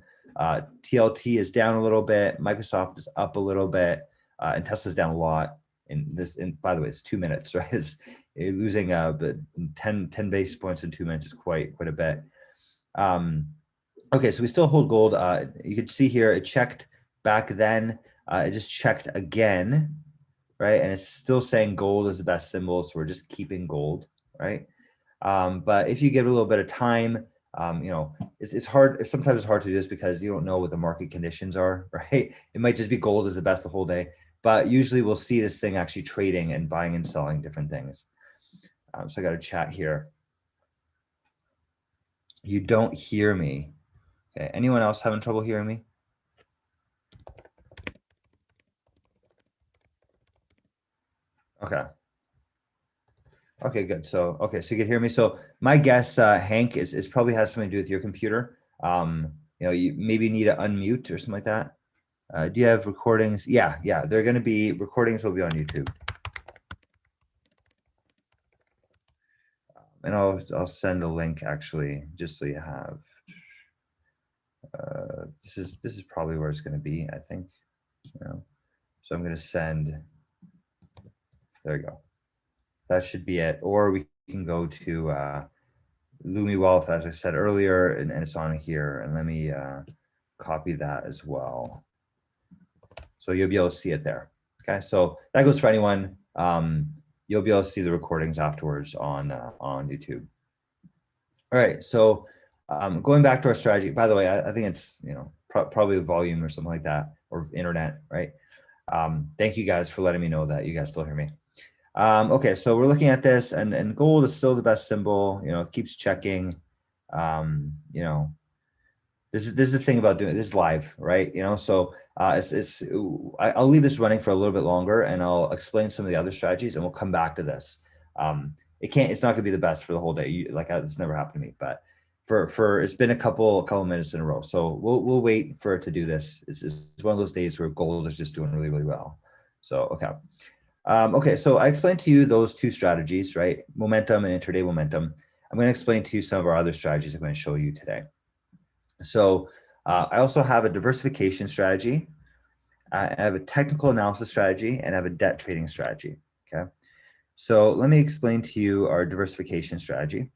TLT is down a little bit. Microsoft is up a little bit. And Tesla's down a lot in this. And by the way, it's 2 minutes, right? You're losing 10 basis points in 2 minutes is quite a bit. Okay, so we still hold gold. You can see here it checked back then It just checked again, right? And it's still saying gold is the best symbol, so we're just keeping gold, right? But if you give it a little bit of time, you know, it's hard. Sometimes it's hard to do this because you don't know what the market conditions are, right? It might just be gold is the best the whole day, but usually we'll see this thing actually trading and buying and selling different things. So I got a chat here. You don't hear me. Okay. Anyone else having trouble hearing me? Okay. Okay, good. So, okay, so you can hear me. So my guess, Hank, is probably has something to do with your computer. You know, you maybe need to unmute or something like that. Do you have recordings? Yeah, they're going to be recordings will be on YouTube. And I'll send the link actually, just so you have. This is probably where it's going to be, I think. You know, so I'm going to send. There we go. That should be it. Or we can go to Lumiwealth, as I said earlier, and it's on here. And let me copy that as well. So you'll be able to see it there. Okay, so that goes for anyone. You'll be able to see the recordings afterwards on YouTube. All right, so going back to our strategy. By the way, I think it's probably volume or something like that, or internet, right? Thank you guys for letting me know that you guys still hear me. Okay, so we're looking at this, and gold is still the best symbol. You know, it keeps checking. You know, this is the thing about doing this is live, right? You know, so I'll leave this running for a little bit longer, and I'll explain some of the other strategies, and we'll come back to this. It's not going to be the best for the whole day. It's never happened to me, but for it's been a couple minutes in a row, so we'll wait for it to do this. It's one of those days where gold is just doing really well. So okay. Okay, so I explained to you those two strategies, right? Momentum and intraday momentum. I'm going to explain to you some of our other strategies I'm going to show you today. So I also have a diversification strategy. I have a technical analysis strategy, and I have a debt trading strategy. Okay, so let me explain to you our diversification strategy.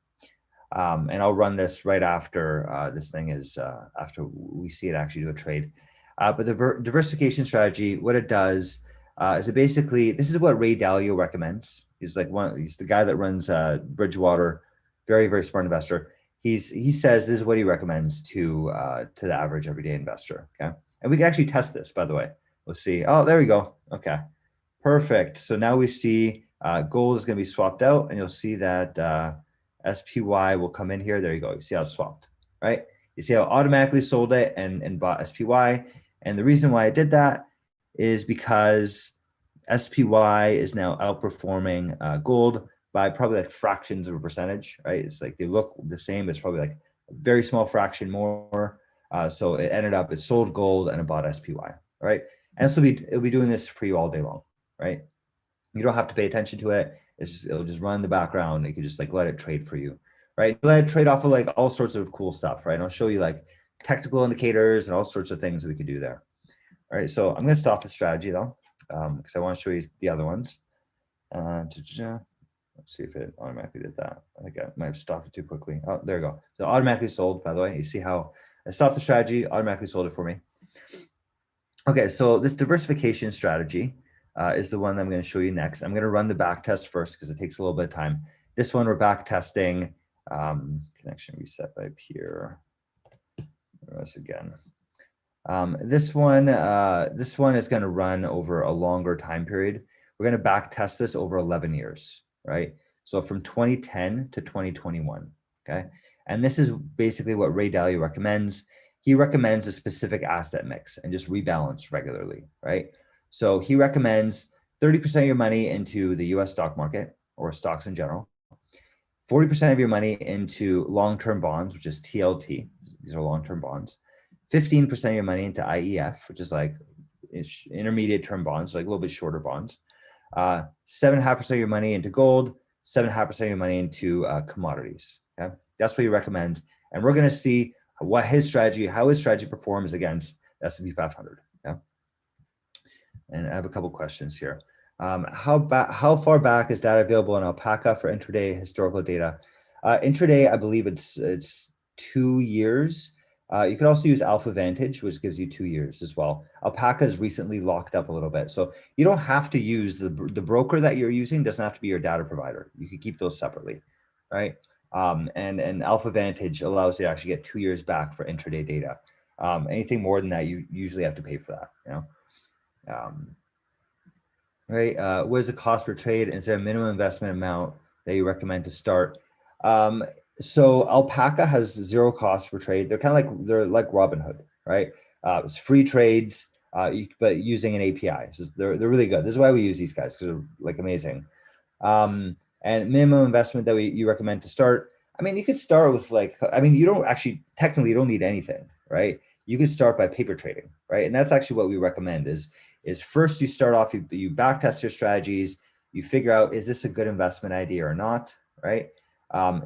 And I'll run this right after this thing is after we see it actually do a trade. But the diversification strategy, what it does is it basically, this is what Ray Dalio recommends. He's the guy that runs Bridgewater, very, very smart investor. He says this is what he recommends to the average everyday investor. Okay, and we can actually test this, by the way. Let's see. Oh, there we go. Okay, perfect. So now we see gold is going to be swapped out, and you'll see that SPY will come in here. There you go. You see how it's swapped, right? You see how it automatically sold it and bought SPY. And the reason why I did that is because SPY is now outperforming gold by probably like fractions of a percentage, right? It's like they look the same, but it's probably like a very small fraction more. So it ended up, it sold gold and it bought SPY, right? And it'll be doing this for you all day long, right? You don't have to pay attention to it. It'll just run in the background. You can just like let it trade for you, right? Let it trade off of like all sorts of cool stuff, right? And I'll show you like technical indicators and all sorts of things that we could do there. All right, so I'm going to stop the strategy though, because I want to show you the other ones. Let's see if it automatically did that. I think I might have stopped it too quickly. Oh, there we go. So automatically sold, by the way. You see how I stopped the strategy, automatically sold it for me. Okay, so this diversification strategy is the one that I'm going to show you next. I'm going to run the back test first because it takes a little bit of time. This one we're back testing. Connection reset by peer. Once again. This one is going to run over a longer time period. We're going to back test this over 11 years, right? So from 2010 to 2021, okay? And this is basically what Ray Dalio recommends. He recommends a specific asset mix and just rebalance regularly, right? So he recommends 30% of your money into the US stock market or stocks in general, 40% of your money into long-term bonds, which is TLT. These are long-term bonds. 15% of your money into IEF, which is like intermediate term bonds, so like a little bit shorter bonds. 7.5% of your money into gold, 7.5% of your money into commodities. Okay, that's what he recommends, and we're going to see how his strategy performs against S&P 500. Okay, and I have a couple questions here. How far back is data available in Alpaca for intraday historical data? Intraday, I believe it's 2 years. You could also use Alpha Vantage, which gives you 2 years as well. Alpaca is recently locked up a little bit. So you don't have to use the broker that you're using doesn't have to be your data provider. You can keep those separately, right? And Alpha Vantage allows you to actually get 2 years back for intraday data. Anything more than that, you usually have to pay for that, you know? Right? What is the cost per trade? Is there a minimum investment amount that you recommend to start? So Alpaca has 0 cost per trade. They're like Robinhood, right? It's free trades, but using an API. So they're really good. This is why we use these guys, because they're like amazing. And minimum investment that you recommend to start. I mean, you could start with you don't actually, technically you don't need anything, right? You could start by paper trading, right? And that's actually what we recommend is first you start off, you back test your strategies, you figure out, is this a good investment idea or not, right?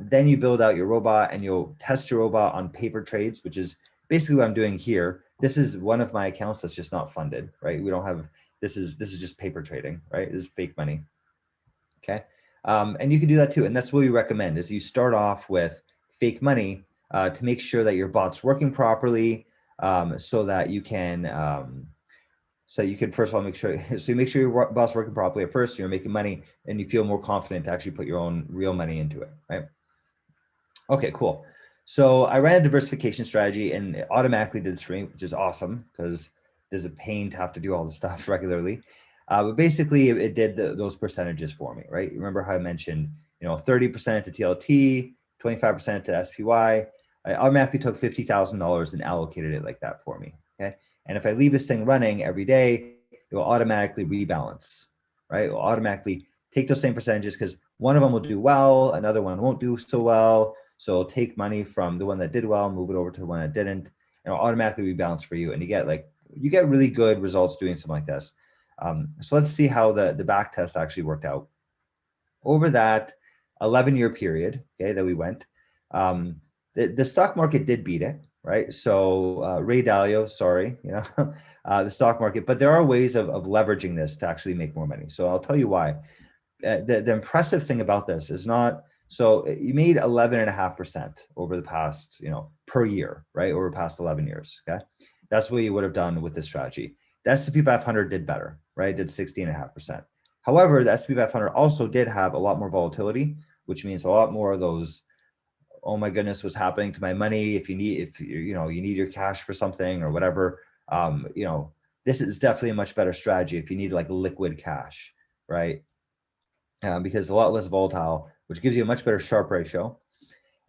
Then you build out your robot and you'll test your robot on paper trades, which is basically what I'm doing here. This is one of my accounts that's just not funded, right? We don't have, this is just paper trading, right? This is fake money. Okay. And you can do that too. And that's what we recommend is you start off with fake money to make sure that your bot's working properly, so that you can first of all make sure so you make sure your bot's working properly at first, you're making money, and you feel more confident to actually put your own real money into it, right? Okay, cool. So I ran a diversification strategy and it automatically did this for me, which is awesome because there's a pain to have to do all this stuff regularly. But basically it did those percentages for me, right? Remember how I mentioned, 30% to TLT, 25% to SPY. I automatically took $50,000 and allocated it like that for me, okay? And if I leave this thing running every day, it will automatically rebalance, right? It will automatically take those same percentages because one of them will do well, another one won't do so well. So take money from the one that did well, move it over to the one that didn't, and it'll automatically rebalance for you. And you get really good results doing something like this. So let's see how the back test actually worked out. Over that 11-year period, okay, that we went, the stock market did beat it, right? So Ray Dalio, sorry, the stock market, but there are ways of leveraging this to actually make more money. So I'll tell you why. The impressive thing about this is not, so you made 11.5% over the past, per year, right? Over the past 11 years, okay? That's what you would have done with this strategy. The S&P 500 did better, right? It did 16.5%. However, the S&P 500 also did have a lot more volatility, which means a lot more of those, oh my goodness, what's happening to my money? If you need your cash for something or whatever, this is definitely a much better strategy if you need like liquid cash, right? Because a lot less volatile, which gives you a much better Sharpe ratio.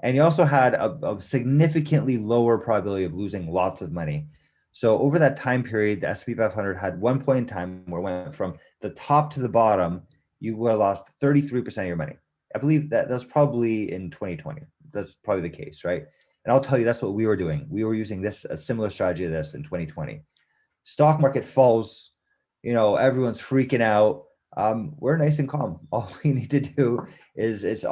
And you also had a significantly lower probability of losing lots of money. So over that time period, the S&P 500 had one point in time where it went from the top to the bottom, you would have lost 33% of your money. I believe that's probably in 2020. That's probably the case, right? And I'll tell you, that's what we were doing. We were using a similar strategy to this in 2020. Stock market falls, everyone's freaking out. We're nice and calm. All we need to do is it's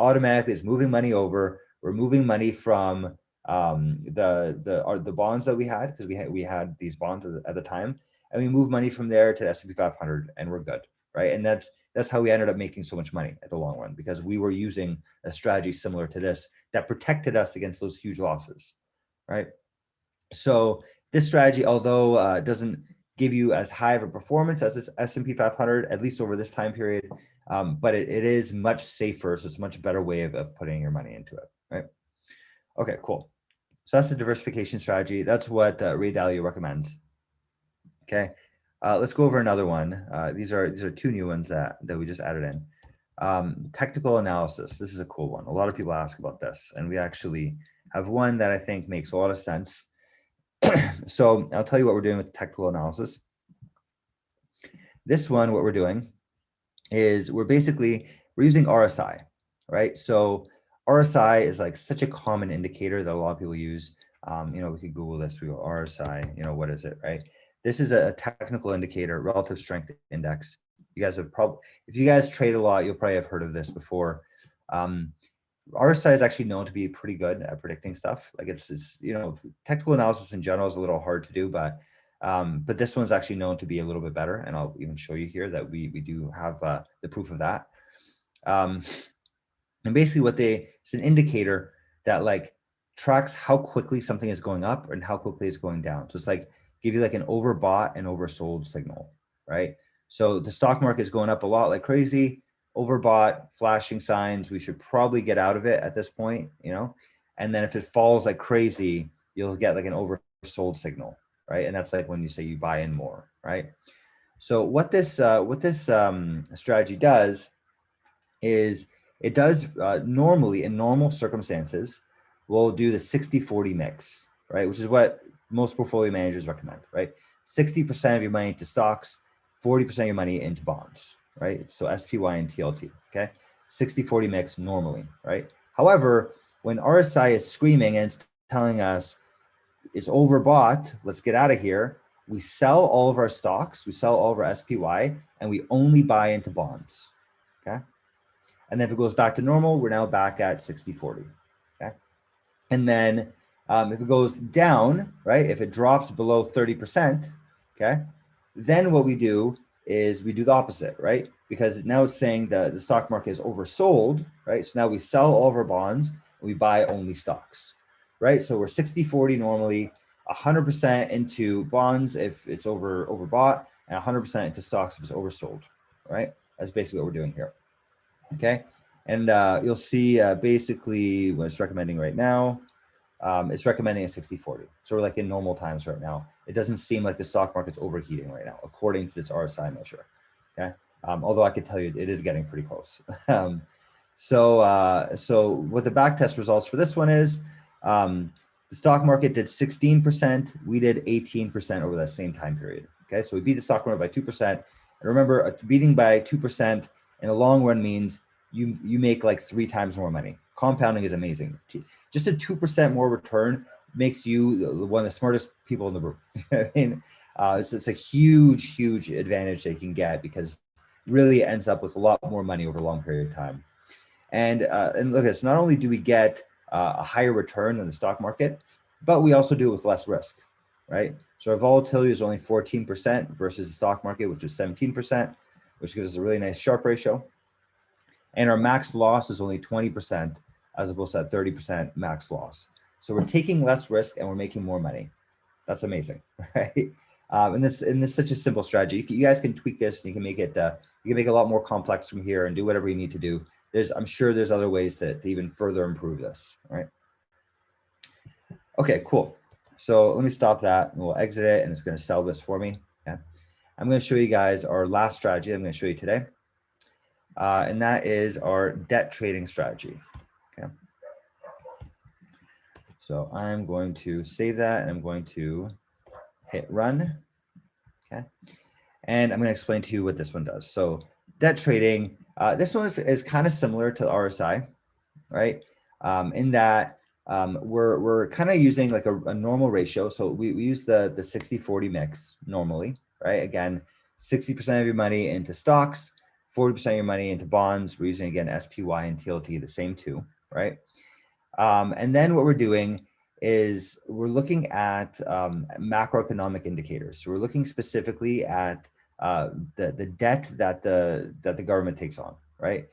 moving money over. We're moving money from the bonds that we had, because we had these bonds at the time, and we move money from there to the S&P 500, and we're good, right? And that's how we ended up making so much money at the long run, because we were using a strategy similar to this that protected us against those huge losses, right? So this strategy, although doesn't give you as high of a performance as this S&P 500, at least over this time period, but it is much safer. So it's a much better way of putting your money into it, right? Okay, cool. So that's the diversification strategy. That's what Ray Dalio recommends. Okay, let's go over another one. These are 2 new ones that we just added in. Technical analysis. This is a cool one. A lot of people ask about this, and we actually have one that I think makes a lot of sense. So I'll tell you what we're doing with technical analysis. This one, what we're doing is we're using RSI, right? So RSI is like such a common indicator that a lot of people use. We could Google this. We go RSI, what is it, right? This is a technical indicator, relative strength index. You guys have if you guys trade a lot, you'll probably have heard of this before. RSI is actually known to be pretty good at predicting stuff. Like it's technical analysis in general is a little hard to do, but this one's actually known to be a little bit better. And I'll even show you here that we do have the proof of that. And basically it's an indicator that, like, tracks how quickly something is going up and how quickly it's going down. So it's like give you like an overbought and oversold signal, right? So the stock market is going up a lot like crazy, overbought, flashing signs. We should probably get out of it at this point, you know? And then if it falls like crazy, you'll get like an oversold signal, right? And that's like when you say you buy in more, right? So what this strategy does is it does normally in normal circumstances, we'll do the 60-40 mix, right? Which is what most portfolio managers recommend, right? 60% of your money into stocks, 40% of your money into bonds, right? So SPY and TLT, okay? 60-40 mix normally, right? However, when RSI is screaming and it's telling us it's overbought, let's get out of here, we sell all of our stocks, we sell all of our SPY, and we only buy into bonds, okay? And then if it goes back to normal, we're now back at 60-40, okay? And then if it goes down, right, if it drops below 30%, okay, then what we do is we do the opposite, right? Because now it's saying that the stock market is oversold, right? So now we sell all of our bonds and we buy only stocks, right? So we're 60-40 normally, 100% into bonds if it's overbought, and 100% into stocks if it's oversold, right? That's basically what we're doing here. Okay, and you'll see basically what it's recommending right now. It's recommending a 60-40. So we're like in normal times right now. It doesn't seem like the stock market's overheating right now, according to this RSI measure. Okay, although I could tell you it is getting pretty close. So what the backtest results for this one is, the stock market did 16%. We did 18% over that same time period. Okay, so we beat the stock market by 2%. And remember, beating by 2% in the long run means you make like 3 times more money. Compounding is amazing. Just a 2% more return makes you one of the smartest people in the room. I mean, it's a huge advantage that you can get because it really ends up with a lot more money over a long period of time. And look, it's not only do we get a higher return than the stock market, but we also do it with less risk, right? So our volatility is only 14% versus the stock market, which is 17%, which gives us a really nice Sharpe ratio. And our max loss is only 20% as opposed to that 30% max loss. So we're taking less risk and we're making more money. That's amazing, right? And this is such a simple strategy. You guys can tweak this and you can make it a lot more complex from here and do whatever you need to do. I'm sure there's other ways to even further improve this, right? Okay, cool. So let me stop that and we'll exit it and it's going to sell this for me. Okay. I'm going to show you guys our last strategy I'm going to show you today. And that is our debt trading strategy. Okay. So I'm going to save that and I'm going to hit run. Okay. And I'm going to explain to you what this one does. So debt trading, this one is kind of similar to the RSI, right? In that we're kind of using like a normal ratio. So we use the 60-40 mix normally, right? Again, 60% of your money into stocks, 40% of your money into bonds. We're using, again, SPY and TLT, the same two, right? And then what we're doing is we're looking at macroeconomic indicators. So we're looking specifically at the debt that the government takes on, right?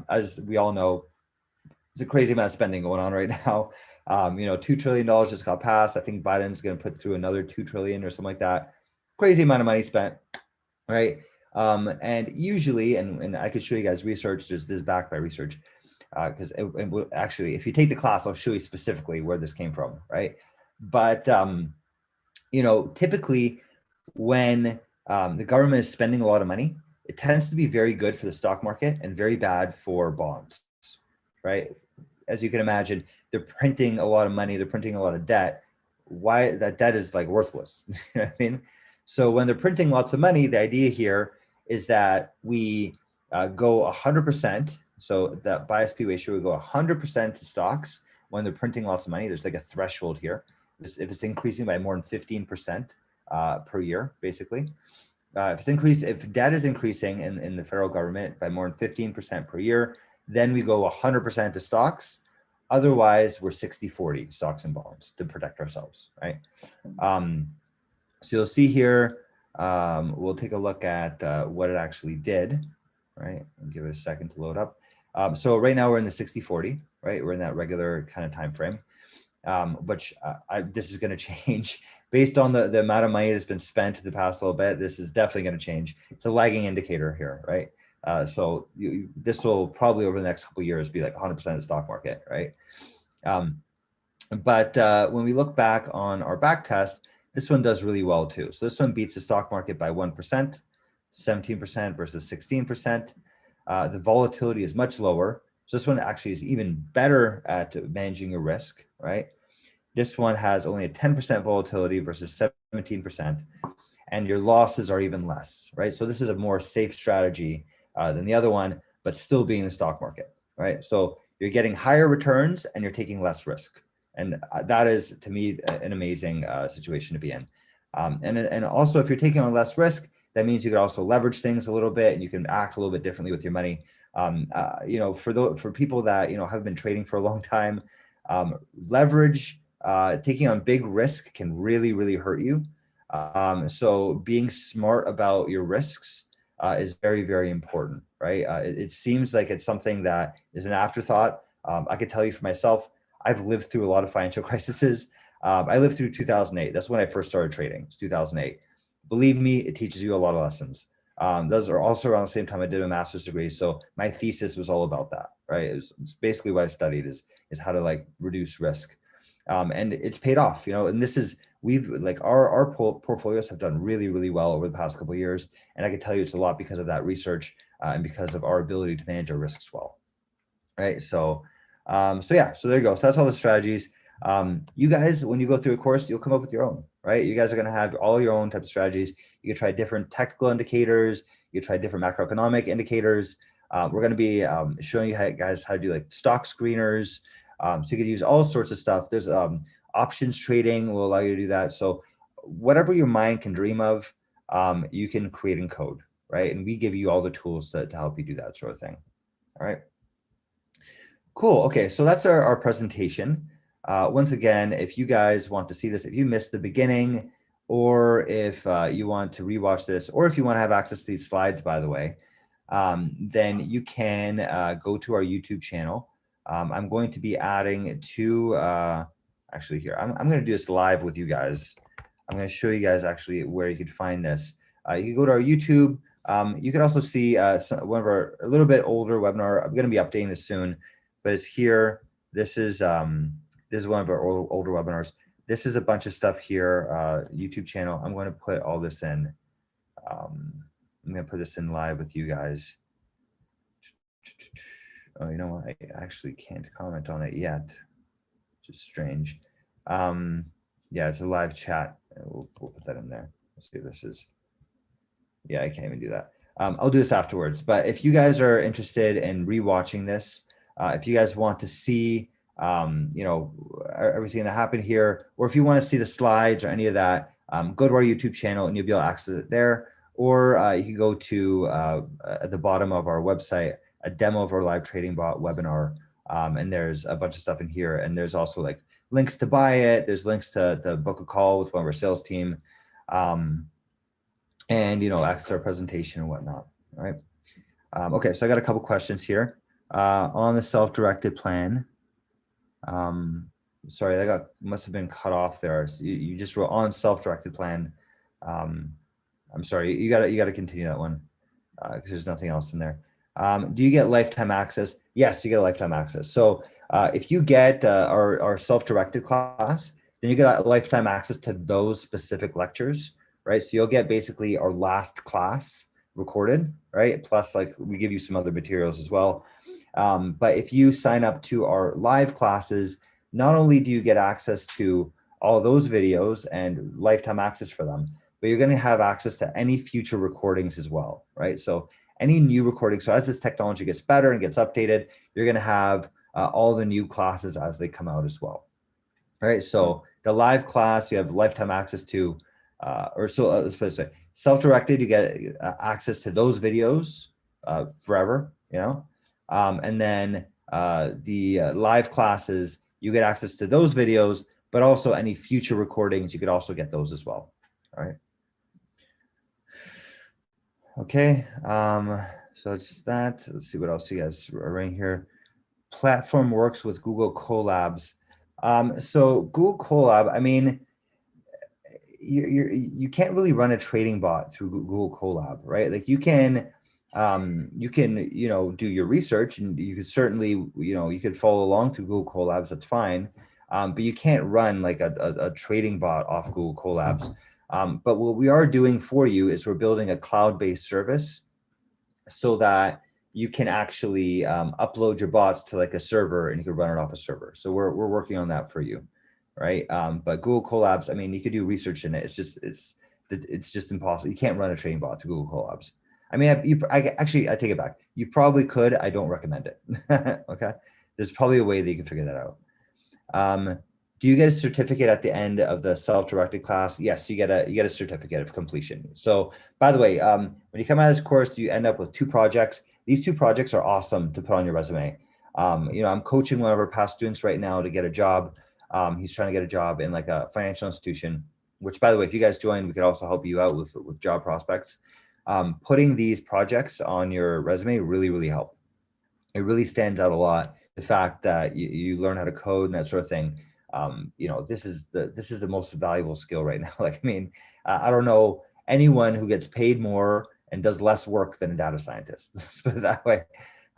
As we all know, there's a crazy amount of spending going on right now. $2 trillion just got passed. I think Biden's going to put through another 2 trillion or something like that. Crazy amount of money spent, right? And usually, and I could show you guys research, this is backed by research, because actually, if you take the class, I'll show you specifically where this came from, right? But, typically when the government is spending a lot of money, it tends to be very good for the stock market and very bad for bonds, right? As you can imagine, they're printing a lot of money, they're printing a lot of debt. Why? That debt is like worthless. You know what I mean? So when they're printing lots of money, the idea here is that we go 100%. So that by SP ratio, we go 100% to stocks when they're printing lots of money. There's like a threshold here. If it's increasing by more than 15% per year, basically. If debt is increasing in the federal government by more than 15% per year, then we go 100% to stocks. Otherwise, we're 60-40 stocks and bonds to protect ourselves, right? So you'll see here, we'll take a look at what it actually did, right? And give it a second to load up. So right now we're in the 60-40, right? We're in that regular kind of time frame. which this is going to change based on the amount of money that's been spent the past little bit. This is definitely going to change. It's a lagging indicator here, right? So this will probably over the next couple of years be like 100% of the stock market, right? But when we look back on our back test, this one does really well too. So this one beats the stock market by 1%, 17% versus 16%. The volatility is much lower. So this one actually is even better at managing your risk, right? This one has only a 10% volatility versus 17%, and your losses are even less, right? So this is a more safe strategy than the other one, but still being in the stock market, right? So you're getting higher returns and you're taking less risk. And that is, to me, an amazing situation to be in. And also, if you're taking on less risk, that means you could also leverage things a little bit and you can act a little bit differently with your money. For people that, have been trading for a long time, leverage, taking on big risk can really, really hurt you. So being smart about your risks is very, very important, right? It seems like it's something that is an afterthought. I could tell you for myself, I've lived through a lot of financial crises. I lived through 2008. That's when I first started trading. It's 2008. Believe me, it teaches you a lot of lessons. Those are also around the same time I did a master's degree. So my thesis was all about that, right? It's basically what I studied is how to reduce risk. And it's paid off, and this is, our portfolios have done really, really well over the past couple of years. And I can tell you it's a lot because of that research and because of our ability to manage our risks well, right? So there you go. So that's all the strategies. You guys, when you go through a course, you'll come up with your own, right? You guys are going to have all your own types of strategies. You can try different technical indicators. You can try different macroeconomic indicators. We're going to be showing you guys how to do stock screeners. So you could use all sorts of stuff. There's options trading will allow you to do that. So whatever your mind can dream of, you can create in code, right? And we give you all the tools to help you do that sort of thing. All right. Cool. Okay, so that's our presentation. Once again, if you guys want to see this, if you missed the beginning, or if you want to rewatch this, or if you want to have access to these slides, by the way, then you can go to our YouTube channel. I'm going to be adding two, actually here, I'm going to do this live with you guys. I'm going to show you guys actually where you could find this. You can go to our YouTube. You can also see one of our a little bit older webinar. I'm going to be updating this soon, but it's here. This is one of our older webinars. This is a bunch of stuff here, YouTube channel. I'm going to put all this in. I'm going to put this in live with you guys. Oh, you know what? I actually can't comment on it yet, which is strange. Yeah, it's a live chat. We'll put that in there. Let's see if this is. Yeah, I can't even do that. I'll do this afterwards. But if you guys are interested in rewatching this, if you guys want to see, everything that happened here, or if you want to see the slides or any of that, go to our YouTube channel and you'll be able to access it there. Or you can go to at the bottom of our website, a demo of our live trading bot webinar, and there's a bunch of stuff in here. And there's also links to buy it. There's links to book a call with one of our sales team. And access our presentation and whatnot. All right. Okay, so I got a couple questions here on the self-directed plan. Sorry, that must have been cut off there. So you just wrote on self-directed plan. I'm sorry, you got to continue that one because there's nothing else in there. Do you get lifetime access? Yes, you get lifetime access. So if you get our self-directed class, then you get lifetime access to those specific lectures. Right, so you'll get basically our last class recorded, right? Plus, we give you some other materials as well. But if you sign up to our live classes, not only do you get access to all of those videos and lifetime access for them, but you're going to have access to any future recordings as well, right? So any new recordings. So as this technology gets better and gets updated, you're going to have all the new classes as they come out as well. All right, so the live class you have lifetime access to. Let's put it this way, self-directed, you get access to those videos forever, and then the live classes, you get access to those videos, but also any future recordings, you could also get those as well. All right. Okay, so it's that. Let's see what else you guys are right here. Platform works with Google Colabs. So Google Colab, I mean, you can't really run a trading bot through Google Colab, right? Like you can do your research, and you could certainly, you could follow along through Google Colabs. That's fine. But you can't run like a trading bot off Google Colabs. But what we are doing for you is we're building a cloud-based service so that you can actually upload your bots to like a server, and you can run it off a server. So we're working on that for you, right? But Google Colabs, I mean, you could do research in it. It's just impossible. You can't run a trading bot through Google Colabs. I mean, actually, I take it back. You probably could. I don't recommend it. Okay, there's probably a way that you can figure that out. Do you get a certificate at the end of the self-directed class? Yes, you get a certificate of completion. So by the way, when you come out of this course, you end up with 2 projects. These 2 projects are awesome to put on your resume. I'm coaching one of our past students right now to get a job. He's trying to get a job in like a financial institution, which by the way, if you guys join, we could also help you out with job prospects. Putting these projects on your resume really, really help. It really stands out a lot. The fact that you learn how to code and that sort of thing. This is the most valuable skill right now. Like, I mean, I don't know anyone who gets paid more and does less work than a data scientist. Let's put it that way.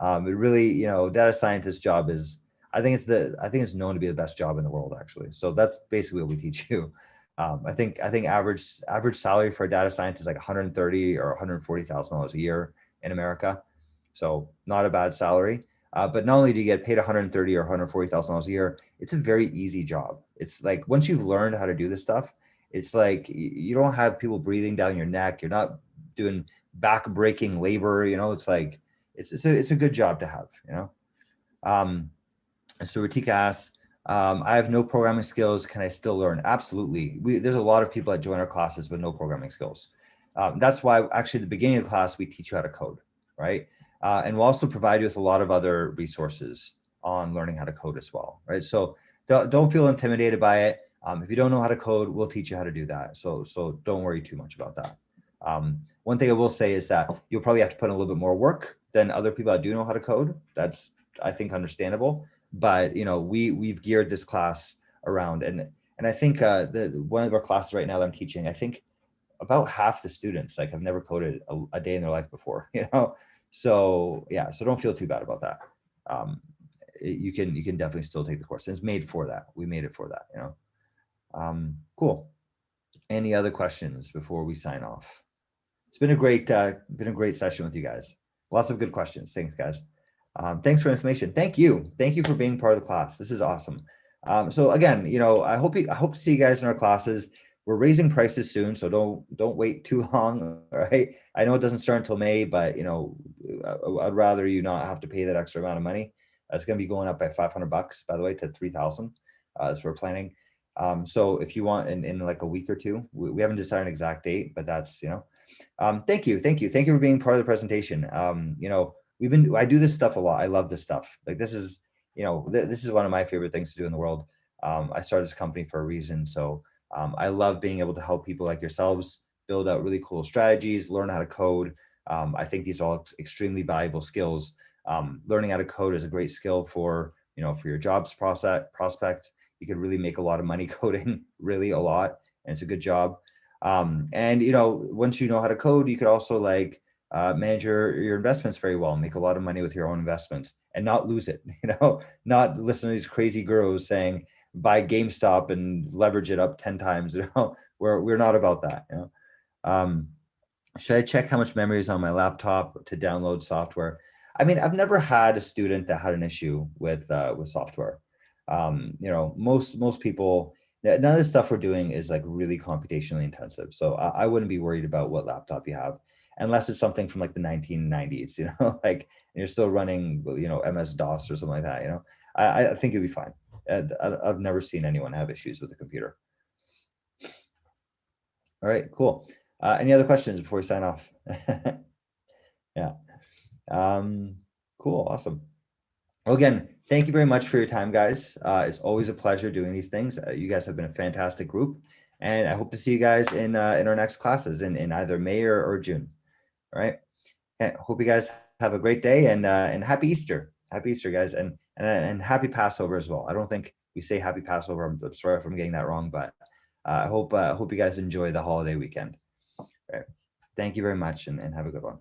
It really, data scientist job is, I think it's known to be the best job in the world, actually. So that's basically what we teach you. I think average salary for a data scientist is like 130 or $140,000 a year in America. So not a bad salary. But not only do you get paid 130 or $140,000 a year, it's a very easy job. It's like once you've learned how to do this stuff, it's like you don't have people breathing down your neck. You're not doing back-breaking labor. It's like it's a good job to have. So Ratika asks, I have no programming skills. Can I still learn? Absolutely. There's a lot of people that join our classes with no programming skills. That's why actually at the beginning of the class, we teach you how to code, right? And we'll also provide you with a lot of other resources on learning how to code as well, right? So don't feel intimidated by it. If you don't know how to code, we'll teach you how to do that. So don't worry too much about that. One thing I will say is that you'll probably have to put in a little bit more work than other people that do know how to code. That's, I think, understandable. But we've geared this class around, and I think one of our classes right now that I'm teaching, I think about half the students like have never coded a day in their life before. So yeah, so don't feel too bad about that. You can definitely still take the course. It's made for that. We made it for that. Cool. Any other questions before we sign off? It's been a great session with you guys. Lots of good questions. Thanks, guys. Thanks for information. Thank you for being part of the class. This is awesome. So again, I hope to see you guys in our classes. We're raising prices soon, so don't wait too long. All right. I know it doesn't start until May, but I'd rather you not have to pay that extra amount of money. It's going to be going up by $500, by the way, to 3,000. So we're planning. So if you want in like a week or two, we haven't decided an exact date, but that's thank you for being part of the presentation. I do this stuff a lot. I love this stuff. Like this is one of my favorite things to do in the world. I started this company for a reason. So I love being able to help people like yourselves build out really cool strategies, learn how to code. I think these are all extremely valuable skills. Learning how to code is a great skill for your jobs prospect. You could really make a lot of money coding, really a lot, and it's a good job. And once you know how to code, you could also manage your investments very well, make a lot of money with your own investments and not lose it. Not listen to these crazy gurus saying buy GameStop and leverage it up 10 times. We're not about that. Should I check how much memory is on my laptop to download software? I mean, I've never had a student that had an issue with software. Most people, none of the stuff we're doing is like really computationally intensive. So I wouldn't be worried about what laptop you have, unless it's something from like the 1990s, like you're still running, MS-DOS or something like that. I think it'd be fine. I've never seen anyone have issues with the computer. All right, cool. Any other questions before we sign off? Yeah. Cool. Awesome. Well, again, thank you very much for your time, guys. It's always a pleasure doing these things. You guys have been a fantastic group, and I hope to see you guys in our next classes in either May or June. All right. Hope you guys have a great day and happy Easter. Happy Easter, guys, and happy Passover as well. I don't think we say happy Passover. I'm sorry if I'm getting that wrong, but I hope you guys enjoy the holiday weekend. All right. Thank you very much, and have a good one.